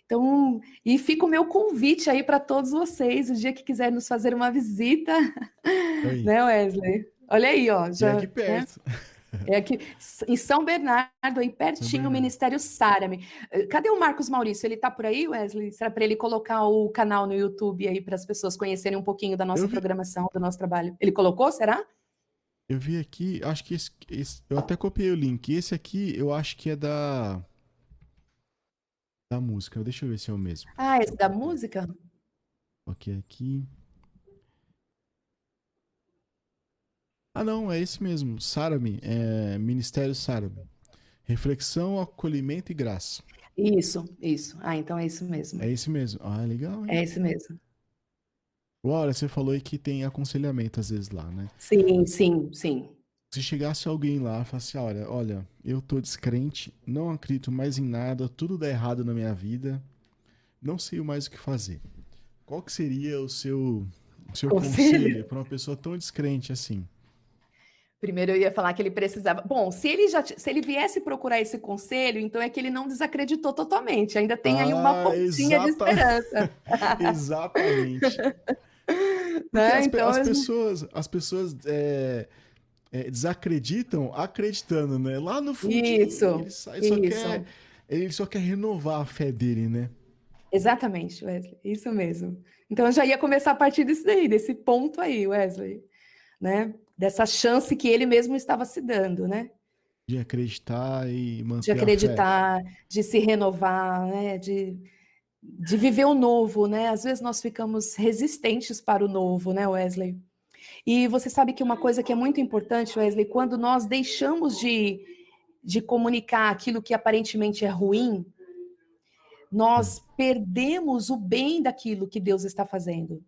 Então, e fica o meu convite aí para todos vocês, o dia que quiserem nos fazer uma visita, aí. né, Wesley? Olha aí, ó, E é já, aqui né? perto. É aqui em São Bernardo, aí São pertinho, o Bernardo. Ministério Sarame. Cadê o Marcos Maurício? Ele tá por aí, Wesley? Será para ele colocar o canal no YouTube aí para as pessoas conhecerem um pouquinho da Eu nossa vi, programação, do nosso trabalho? Ele colocou, será? eu vi aqui, acho que eu até copiei o link. Esse aqui eu acho que é da música. Deixa eu ver se é o mesmo. Ah, Deixa esse eu da copiar. música? Ok, aqui. Ah, não, é esse mesmo. Sarami, Ministério Sarami. Reflexão, acolhimento e graça. Isso, isso. Ah, então é isso É mesmo. esse mesmo. Ah, legal, hein? É esse mesmo. Olha, você falou aí que tem aconselhamento às vezes lá, né? Sim, sim, sim. Se chegasse alguém lá e falasse, olha, eu tô descrente, não acredito mais em nada, tudo dá errado na minha vida, não sei mais o que fazer. Qual que seria o seu Conselho. conselho para uma pessoa tão descrente assim? Primeiro eu ia falar que ele precisava. Bom, se ele viesse procurar esse conselho, então é que ele não desacreditou totalmente. Ainda tem aí uma Ah, pontinha de esperança, exatamente. Porque né? as, Então, as pessoas desacreditam acreditando, né? Lá no fundinho, isso, isso. ele só quer renovar a fé dele, né? Exatamente, Wesley. Isso mesmo. Então eu já ia começar a partir disso daí, desse ponto aí, Wesley, né? Dessa chance que ele mesmo estava se dando, né? De acreditar e De manter a fé. acreditar, de se renovar, né? De viver o novo, né? Às vezes nós ficamos resistentes para o novo, né, Wesley? E você sabe que uma coisa que é muito importante, Wesley, quando nós deixamos de comunicar aquilo que aparentemente é ruim, nós perdemos o bem daquilo que Deus está fazendo.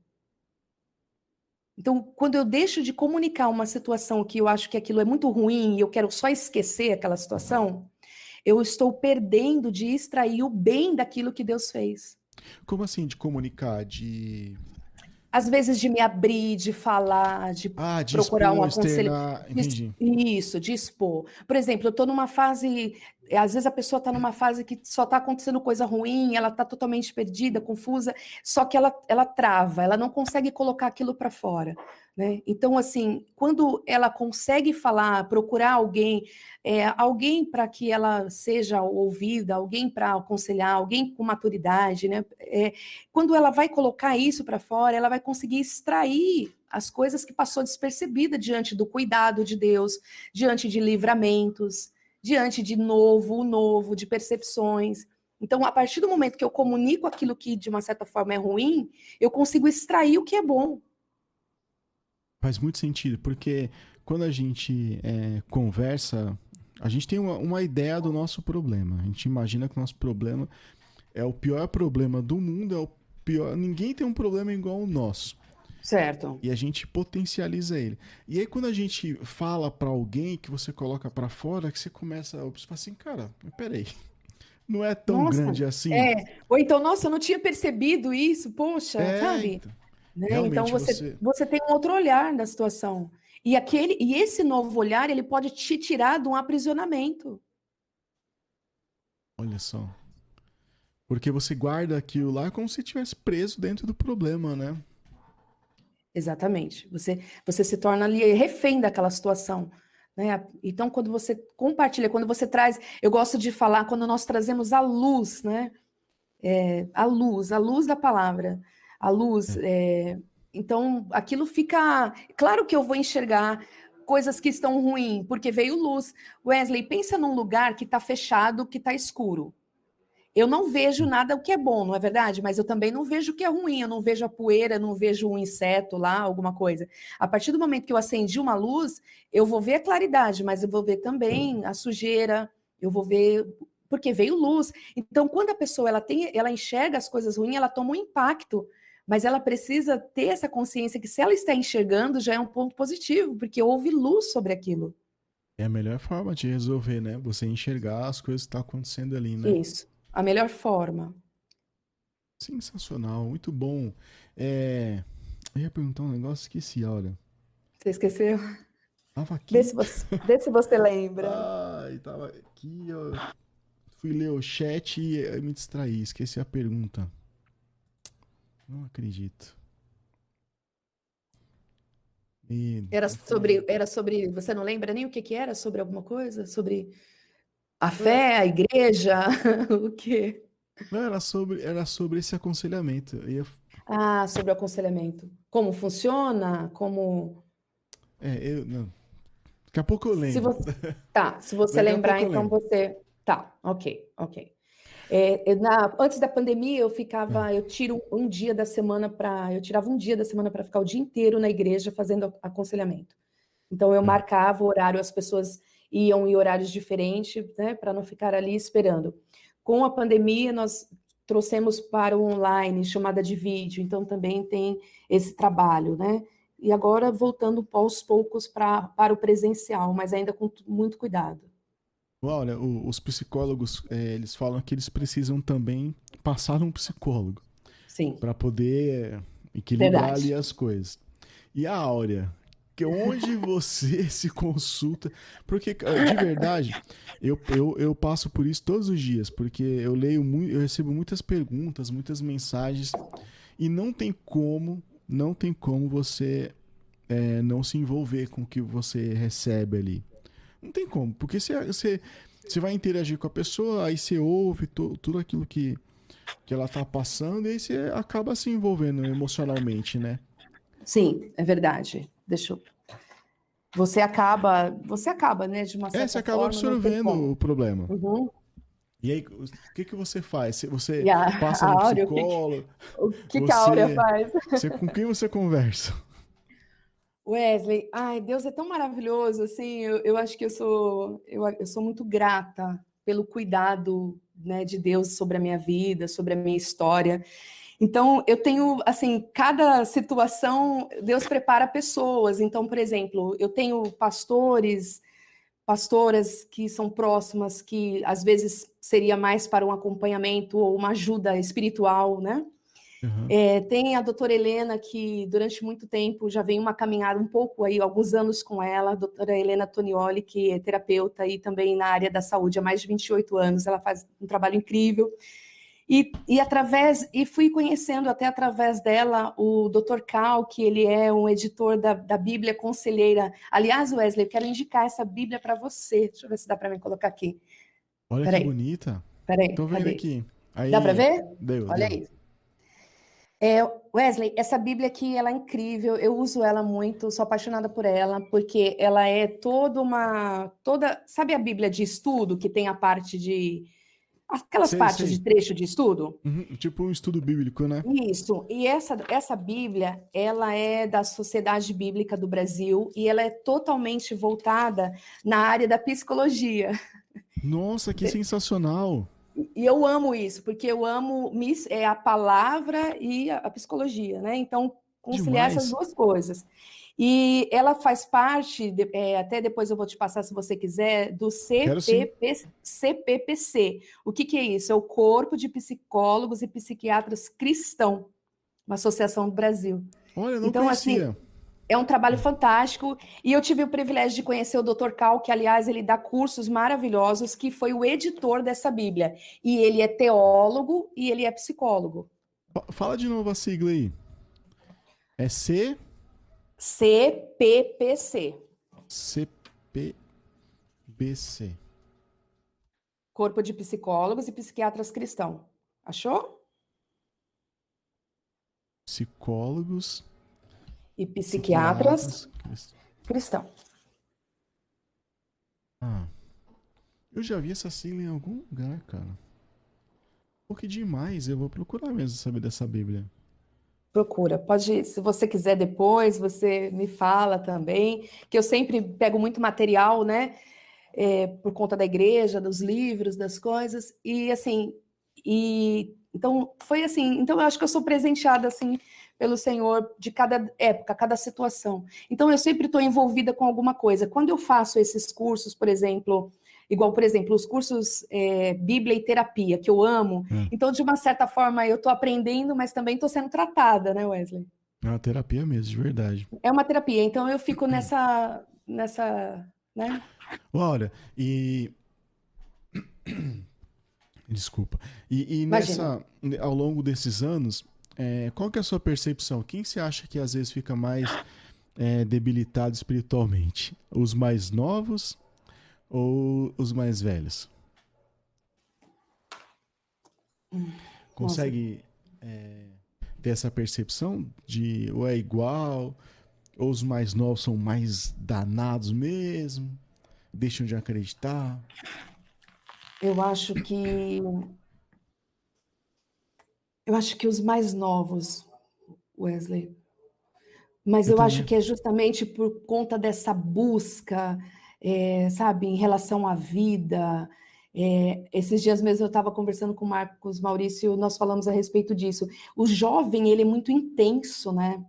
Então, quando eu deixo de comunicar uma situação que eu acho que aquilo é muito ruim e eu quero só esquecer aquela situação, eu estou perdendo de extrair o bem daquilo que Deus fez. Como assim de comunicar? De. Às vezes de me abrir, de falar, de Ah, de procurar um expor, aconselho. externar. Entendi. Isso, de expor. Por exemplo, eu estou numa fase. Às vezes a pessoa está numa fase que só está acontecendo coisa ruim, ela está totalmente perdida, confusa, só que ela trava, ela não consegue colocar aquilo para fora. Né? Então, assim, quando ela consegue falar, procurar alguém, alguém para que ela seja ouvida, alguém para aconselhar, alguém com maturidade, né? Quando ela vai colocar isso para fora, ela vai conseguir extrair as coisas que passou despercebida diante do cuidado de Deus, diante de livramentos, diante de novo, de percepções. Então, a partir do momento que eu comunico aquilo que de uma certa forma é ruim, eu consigo extrair o que é bom. Faz muito sentido, porque quando a gente conversa, a gente tem uma ideia do nosso problema. A gente imagina que o nosso problema é o pior problema do mundo, é o pior. Ninguém tem um problema igual ao nosso. Certo. E a gente potencializa ele. E aí quando a gente fala pra alguém que você coloca pra fora, que você começa a observar assim, cara, peraí, não é tão Nossa, grande assim. Ou então, nossa, eu não tinha percebido isso, poxa, sabe? Então, Né? Então realmente você, você, você tem um outro olhar da situação. E esse novo olhar, ele pode te tirar de um aprisionamento. olha só, porque você guarda aquilo lá como se estivesse preso dentro do problema, né? Exatamente. Você se torna ali refém daquela situação, né? Então, quando você compartilha, quando você traz, eu gosto de falar, quando nós trazemos a luz, né? A luz da palavra, a luz. É. Então, aquilo fica. Claro que eu vou enxergar coisas que estão ruins, porque veio luz. Wesley, pensa num lugar que está fechado, que está escuro. Eu não vejo nada o que é bom, não é verdade? Mas eu também não vejo o que é ruim, eu não vejo a poeira, não vejo um inseto lá, alguma coisa. A partir do momento que eu acendi uma luz, eu vou ver a claridade, mas eu vou ver também a sujeira, eu vou ver porque veio luz. Então, quando a pessoa ela enxerga as coisas ruins, ela toma um impacto, mas ela precisa ter essa consciência que se ela está enxergando já é um ponto positivo, porque houve luz sobre aquilo. É a melhor forma de resolver, né? Você enxergar as coisas que estão acontecendo ali, né? Isso, a melhor forma. Sensacional, muito bom. É... Eu ia perguntar um negócio, esqueci, olha. Você esqueceu? Tava aqui. Vê se você lembra. Ai, tava aqui, eu fui ler o chat e eu me distraí, esqueci a pergunta. Não acredito. Era sobre, você não lembra nem o que que era? Sobre alguma coisa? Sobre a É, fé, a igreja, o quê? não, era sobre esse aconselhamento. Ah, sobre o aconselhamento. Como funciona? Como Não. Daqui a pouco eu se lembro. você Tá, se você Daqui a lembrar, pouco eu então lembro. você tá, ok, ok. Antes da pandemia, Ah, eu tiro um dia da semana eu tirava um dia da semana para ficar o dia inteiro na igreja fazendo aconselhamento. Então eu ah. marcava o horário, as pessoas iam em horários diferentes, né, para não ficar ali esperando. Com a pandemia, nós trouxemos para o online, chamada de vídeo, então também tem esse trabalho, né? E agora voltando aos poucos para o presencial, mas ainda com muito cuidado. Olha, os psicólogos, eles falam que eles precisam também passar um psicólogo Sim, para poder equilibrar ali verdade. as coisas. E a Áurea, que onde você se consulta? Porque, de verdade, eu passo por isso todos os dias, porque eu leio muito, eu recebo muitas perguntas, muitas mensagens, e não tem como você não se envolver com o que você recebe ali. Não tem como, porque você vai interagir com a pessoa, aí você ouve tudo aquilo que ela tá passando, e aí você acaba se envolvendo emocionalmente, né? Sim, é verdade. Deixa eu... você acaba, né, de uma Você certa acaba forma, não tem absorvendo como. o problema. Uhum. E aí, o que você faz? Você E passa a num Áurea, psicólogo? o que a Áurea Você, faz? com quem você conversa? Wesley, ai, Deus é tão maravilhoso, assim, eu acho que eu sou muito grata pelo cuidado, né, de Deus sobre a minha vida, sobre a minha história. Então, eu tenho, assim, cada situação, Deus prepara pessoas. Então, por exemplo, eu tenho pastoras que são próximas, que às vezes seria mais para um acompanhamento ou uma ajuda espiritual, né? Uhum. Tem a doutora Helena, que durante muito tempo já vem uma caminhada um pouco aí, alguns anos com ela, a doutora Helena Tonioli, que é terapeuta e também na área da saúde há mais de 28 anos, ela faz um trabalho incrível. E fui conhecendo até através dela o Dr. Cal, que ele é um editor da Bíblia Conselheira. Aliás, Wesley, eu quero indicar essa Bíblia para você. Deixa eu ver se dá para me colocar aqui. Olha que Peraí, bonita. peraí, Tô vendo cadê? aqui. Dá para Aí, ver? Olha deu. aí. Wesley, essa Bíblia aqui, ela é incrível, eu uso ela muito, sou apaixonada por ela, porque ela é sabe a Bíblia de estudo, que tem a parte aquelas Sei, partes de sei. trecho de estudo? Uhum, tipo um estudo bíblico, né? Isso, e essa Bíblia, ela é da Sociedade Bíblica do Brasil, e ela é totalmente voltada na área da psicologia. Nossa, que sensacional. E eu amo isso, porque eu amo a palavra e a psicologia, né? Então, conciliar essas Demais. duas coisas. E ela faz parte, até depois eu vou te passar se você quiser, do Quero sim. CPPC. O que é isso? É o Corpo de Psicólogos e Psiquiatras Cristão, uma associação do Brasil. Olha, eu não Então, assim, conhecia. é um trabalho fantástico e eu tive o privilégio de conhecer o Dr. Cal, que aliás ele dá cursos maravilhosos, que foi o editor dessa Bíblia. E ele é teólogo e ele é psicólogo. Fala de novo a sigla aí. É C? CPPC. CPBC. Corpo de Psicólogos e Psiquiatras Cristão. Achou? Psicólogos E psiquiatras psiquiatras. cristão. Ah, eu já vi essa sigla em algum lugar, cara. Pô, que demais. Eu vou procurar mesmo saber dessa Bíblia. Procura. Pode, se você quiser depois, você me fala também, que eu sempre pego muito material, né? Por conta da igreja, dos livros, das coisas, e assim, então foi assim, então eu acho que eu sou presenteada assim pelo Senhor de cada época, cada situação. Então eu sempre estou envolvida com alguma coisa. Quando eu faço esses cursos, por exemplo, igual, por exemplo, os cursos Bíblia e terapia, que eu amo, então de uma certa forma eu estou aprendendo, mas também estou sendo tratada, né, Wesley? É uma terapia mesmo, de verdade. É uma terapia, então eu fico nessa, né? Olha, e desculpa. E Imagina. nessa, ao longo desses anos, qual que é a sua percepção? Quem você acha que às vezes fica mais debilitado espiritualmente? Os mais novos ou os mais velhos? Nossa, Consegue ter essa percepção de ou é igual, ou os mais novos são mais danados mesmo, deixam de acreditar? eu acho que os mais novos, Wesley, mas Eu eu acho também. que é justamente por conta dessa busca, sabe, em relação à vida. Esses dias mesmo eu estava conversando com o Marcos Maurício, nós falamos a respeito disso. O jovem, ele é muito intenso, né?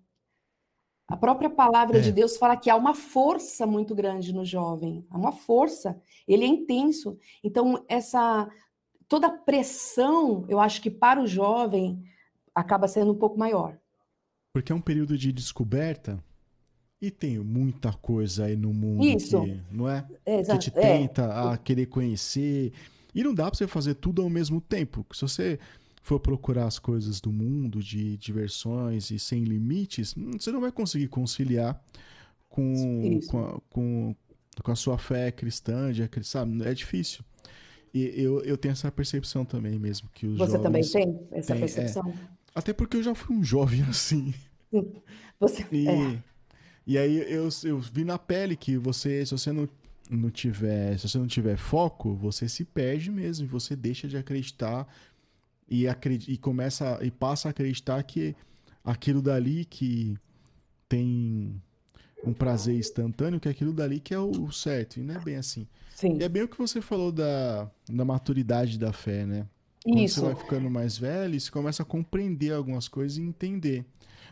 A própria palavra de É, Deus fala que há uma força muito grande no jovem, há uma força, ele é intenso. Então, toda a pressão, eu acho que para o jovem acaba sendo um pouco maior. porque é um período de descoberta e tem muita coisa aí no mundo Isso, que, não é? Que te é, tenta a querer conhecer. E não dá pra você fazer tudo ao mesmo tempo. Se você for procurar as coisas do mundo, de diversões e sem limites, você não vai conseguir conciliar isso. com a sua fé cristã, sabe? É difícil. E eu tenho essa percepção também mesmo, que os Você também jovens tem essa têm. percepção? Até porque eu já fui um jovem assim. Sim. Você, E, e aí eu vi na pele que se você se você não tiver foco, você se perde mesmo, e você deixa de acreditar e começa e passa a acreditar que aquilo dali que tem um prazer instantâneo, que é aquilo dali que é o certo, e não é bem assim. E é sim, bem o que você falou da maturidade da fé, né? Quando você vai isso. ficando mais velho, você começa a compreender algumas coisas e entender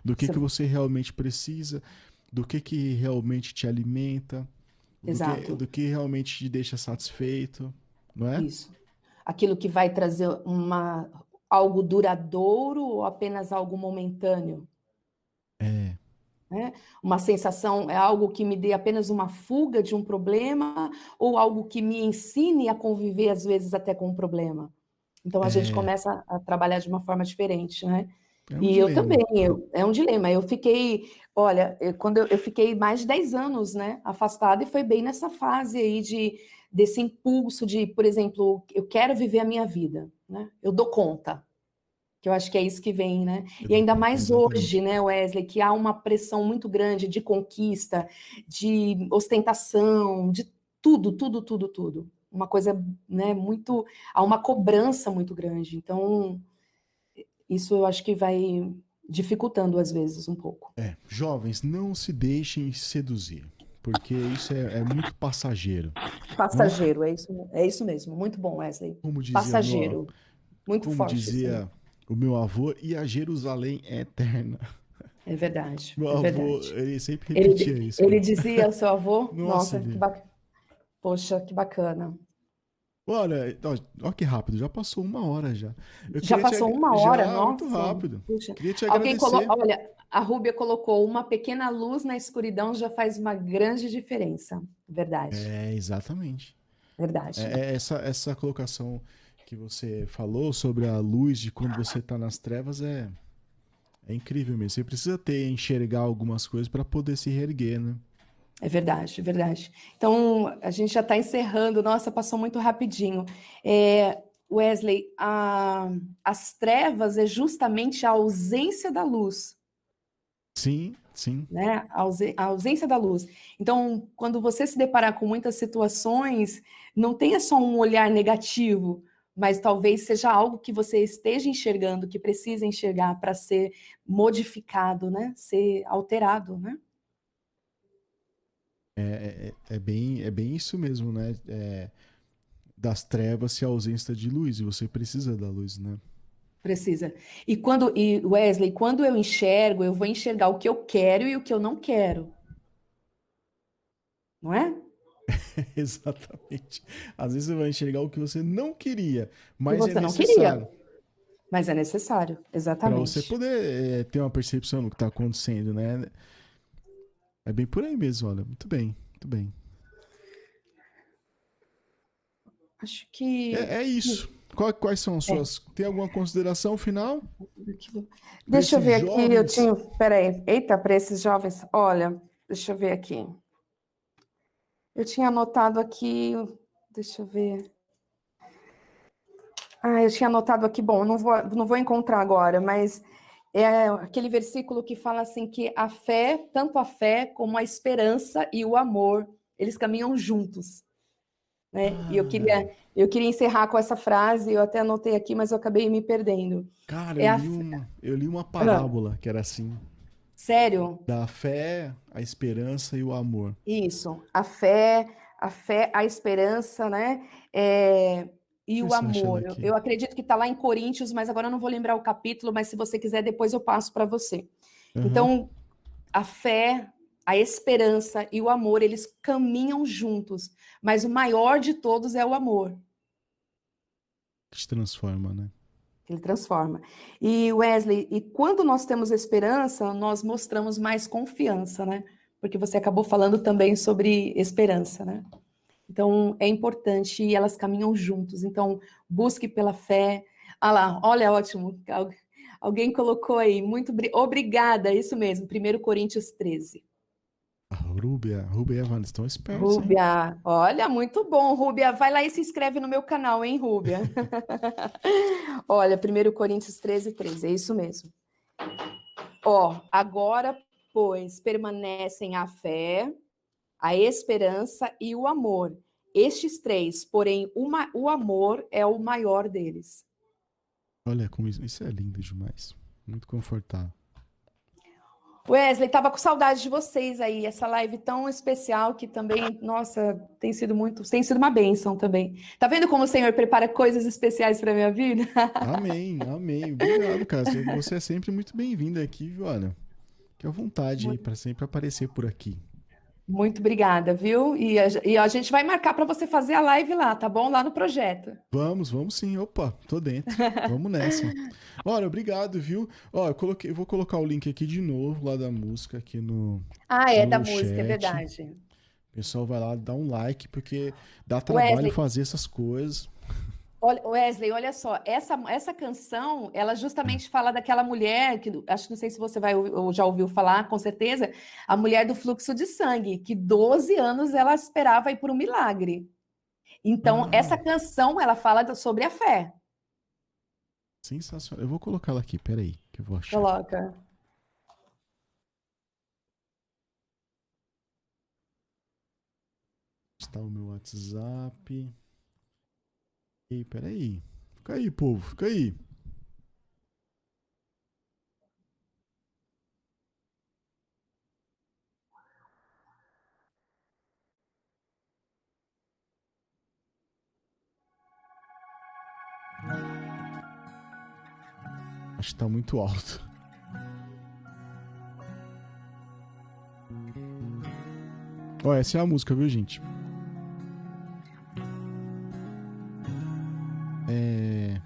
do Você- que você realmente precisa, do que realmente te alimenta, exato, do que realmente te deixa satisfeito, não é? isso. Aquilo que vai trazer algo duradouro ou apenas algo momentâneo? É, Né? Uma sensação é algo que me dê apenas uma fuga de um problema ou algo que me ensine a conviver, às vezes, até com um problema? Então, a gente é, começa a trabalhar de uma forma diferente, né? é um E eu também, dilema. é um dilema. Eu fiquei, olha, quando eu fiquei mais de 10 anos, né, afastada, e foi bem nessa fase aí desse impulso de, por exemplo, eu quero viver a minha vida, né? Eu dou conta, que eu acho que é isso que vem, né? Eu E dou ainda conta, mais hoje, exatamente. né, Wesley, que há uma pressão muito grande de conquista, de ostentação, de tudo, tudo, tudo, tudo. Uma coisa, né, muito, há uma cobrança muito grande. Então, isso eu acho que vai dificultando às vezes um pouco. Jovens, não se deixem seduzir, porque isso é muito passageiro, não é? Passageiro, é isso mesmo. Muito bom, Wesley. Como dizia o meu, Passageiro. Muito como forte isso aí. dizia o meu avô, e a Jerusalém é eterna. É verdade, Meu é avô, verdade. ele sempre repetia Ele, isso, ele cara. dizia ao seu avô, Nossa, nossa, que ele. bacana. Poxa, que bacana. Olha, ó que rápido, já passou uma hora já. Eu Já queria te. passou uma hora, Já, muito nossa. rápido. Puxa. Queria te Alguém colocou, agradecer. olha, a Rúbia colocou uma pequena luz na escuridão já faz uma grande diferença. Verdade, Exatamente. verdade. Essa colocação que você falou sobre a luz de quando você está nas trevas É incrível mesmo. Você precisa enxergar algumas coisas para poder se reerguer, né? É verdade, é verdade. Então, a gente já está encerrando. Nossa, passou muito rapidinho. Wesley, as trevas é justamente a ausência da luz, Sim, sim. né? A ausência da luz. Então, quando você se deparar com muitas situações, não tenha só um olhar negativo, mas talvez seja algo que você esteja enxergando, que precisa enxergar para ser modificado, né? Ser alterado, né? É bem isso mesmo, né? Das trevas e a ausência de luz, e você precisa da luz, né? Precisa. E Wesley, quando eu enxergo, eu vou enxergar o que eu quero e o que eu não quero, não é? Exatamente. Às vezes você vai enxergar o que você não queria, E mas é você não queria, necessário mas é necessário, para você exatamente. poder ter uma percepção do que está acontecendo, né? É bem por aí mesmo, olha. Muito bem, muito bem. Acho que É isso. Quais são as é. suas. Tem alguma consideração final para Deixa eu esses ver aqui, eu jovens? tinha. Peraí, eita, para esses jovens, olha, deixa eu ver aqui. Eu tinha anotado aqui, deixa eu ver. Eu tinha anotado aqui, bom, não vou encontrar agora, mas é aquele versículo que fala assim que a fé, tanto a fé como a esperança e o amor, eles caminham juntos, né? E Ah, eu queria encerrar com essa frase, eu até anotei aqui, mas eu acabei me perdendo. cara, É eu a li fé- uma, eu li uma ah, parábola que era assim: sério? da fé, a esperança e o amor. Isso, a fé, a esperança, né? E Deixa eu ver o se eu acho ela amor. aqui. Eu acredito que está lá em Coríntios, mas agora eu não vou lembrar o capítulo, mas se você quiser, depois eu passo para você. Aham. Então, a fé, a esperança e o amor, eles caminham juntos, mas o maior de todos é o amor. Que te transforma, né? Ele transforma. E Wesley, e quando nós temos esperança, nós mostramos mais confiança, né? Porque você acabou falando também sobre esperança, né? Então, é importante e elas caminham juntos. Então, busque pela fé. Ah lá, olha, ótimo. Alguém colocou aí. Muito obrigada, isso mesmo. 1 Coríntios 13. A Rúbia e a Wanda estão espertos, hein? Rúbia, olha, muito bom, Rúbia. Vai lá e se inscreve no meu canal, hein, Rúbia? Olha, 1 Coríntios 13, 13, é isso mesmo. Agora, pois, permanecem a fé, a esperança e o amor. Estes três, porém, o amor é o maior deles. Olha como isso é lindo demais. Muito confortável. Wesley, estava com saudade de vocês aí, essa live tão especial que também, nossa, tem sido uma bênção também. Tá vendo como o Senhor prepara coisas especiais para minha vida? Amém, amém. Obrigado, cara. Você é sempre muito bem-vindo aqui, viu? Olha, fique à vontade aí para sempre aparecer por aqui. Muito obrigada, viu? E a gente vai marcar para você fazer a live lá, tá bom? Lá no projeto. Vamos sim. Opa, tô dentro. Vamos nessa. Olha, obrigado, viu? Ó, eu vou colocar o link aqui de novo lá da música aqui É da no música, é chat. verdade. O pessoal vai lá dar um like porque dá trabalho Wesley, fazer essas coisas. Wesley, olha só, essa canção, ela justamente fala daquela mulher, que acho que não sei se você vai ou já ouviu falar, com certeza, a mulher do fluxo de sangue, que 12 anos ela esperava ir por um milagre. Então, essa Ah, canção, ela fala sobre a fé. sensacional. Eu vou colocar ela aqui, peraí, que eu vou achar. Coloca. Está o meu WhatsApp. Ei, peraí. Fica aí, povo, fica aí. Acho que tá muito alto. Ó, essa é a música, viu, gente? É.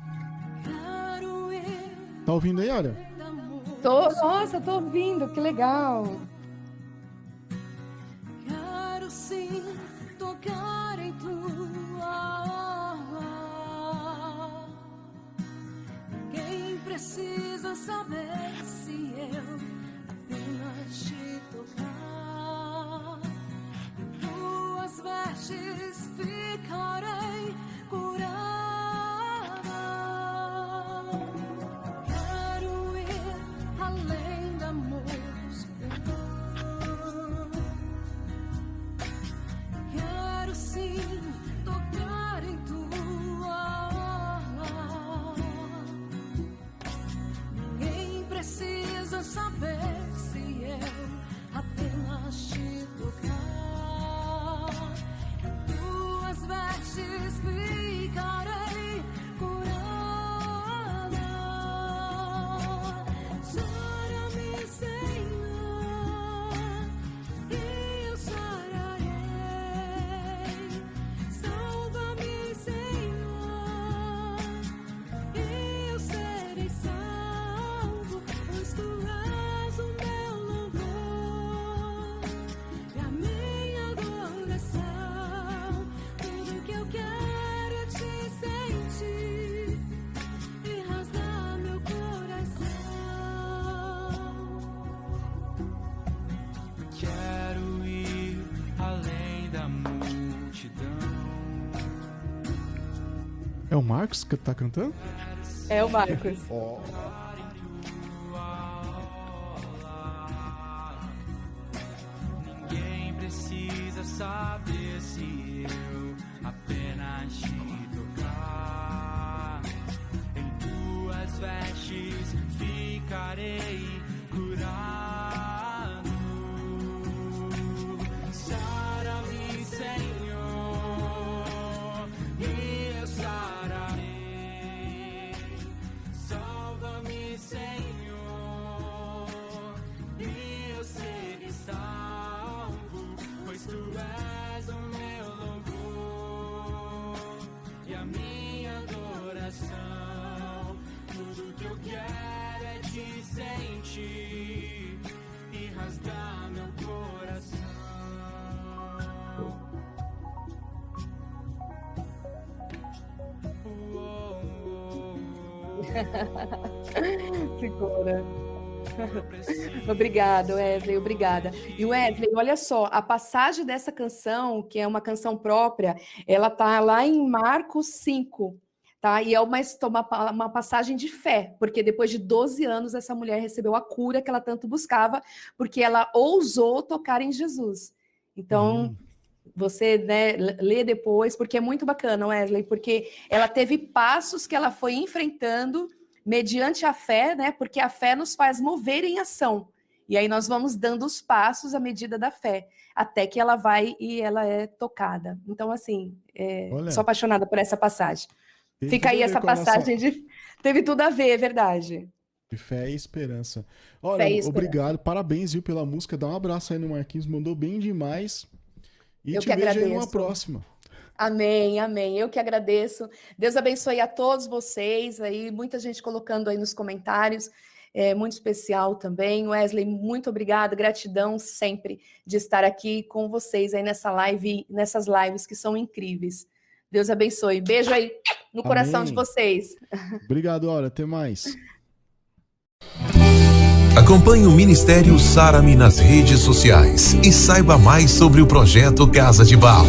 Tá ouvindo aí, olha? Nossa, tô ouvindo, que legal. Quero sim tocar em tua alma. Ninguém precisa saber se eu apenas te tocar. Em tuas vestes ficarei curada. Quero ir além da multidão. Quero sim tocar em tua orla. Ninguém precisa saber se eu apenas te tocar. Em tuas vestes ficarei curada. Sara-me, Senhor, e eu sararei. Salva-me, Senhor, e eu serei salvo, pois tu és o meu louvor e a minha adoração. Tudo que eu quero é te sentir e rasgar meu coração. Quero ir além da multidão. É o Marcos que tá cantando? É o Marcos. Ninguém precisa saber se eu apenas te tocar. Em tuas vestes ficarei curado. Sara-me, Senhor, e eu sararei. Salva-me, Senhor, e eu serei salvo, pois tu és o meu louvor e a minha adoração. Tudo que eu quero é te sentir e rasgar meu coração. Segura. Obrigado, Wesley, obrigada. E Wesley, olha só, a passagem dessa canção, que é uma canção própria, ela tá lá em Marcos 5, tá? E é uma passagem de fé, porque depois de 12 anos essa mulher recebeu a cura que ela tanto buscava, porque ela ousou tocar em Jesus. Então, você, né, lê depois, porque é muito bacana, Wesley, porque ela teve passos que ela foi enfrentando mediante a fé, né? Porque a fé nos faz mover em ação. E aí nós vamos dando os passos à medida da fé, até que ela vai e ela é tocada. Então, assim, Olha, sou apaixonada por essa passagem. teve Fica tudo aí a ver essa com a nossa- passagem de... Teve tudo a ver, é verdade. de fé e esperança. Fé Olha, e esperança. obrigado, parabéns, viu, pela música. Dá um abraço aí no Marquinhos, mandou bem demais. E Eu te que vejo aí numa agradeço. próxima. Amém, amém. Eu que agradeço. Deus abençoe a todos vocês aí, muita gente colocando aí nos comentários. É muito especial também. Wesley, muito obrigada, gratidão sempre de estar aqui com vocês aí nessa live, nessas lives que são incríveis. Deus abençoe. Beijo aí no coração de Amém. vocês. Obrigado, olha, até mais. Acompanhe o Ministério Sara-me nas redes sociais e saiba mais sobre o projeto Casa de Baal.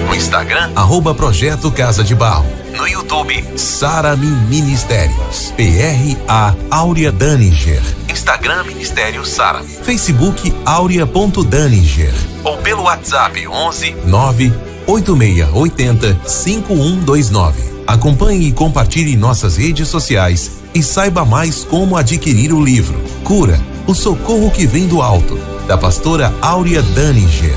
No Instagram, @Projeto Casa de Baal. No YouTube, Sara-me Ministérios. PRA Áurea Daninger. Instagram Ministério Sara-me. Facebook Áurea.Daninger. Ou pelo WhatsApp 11 98680 5129. Acompanhe e compartilhe nossas redes sociais e saiba mais como adquirir o livro Cura, o socorro que vem do alto, da pastora Áurea Daninger.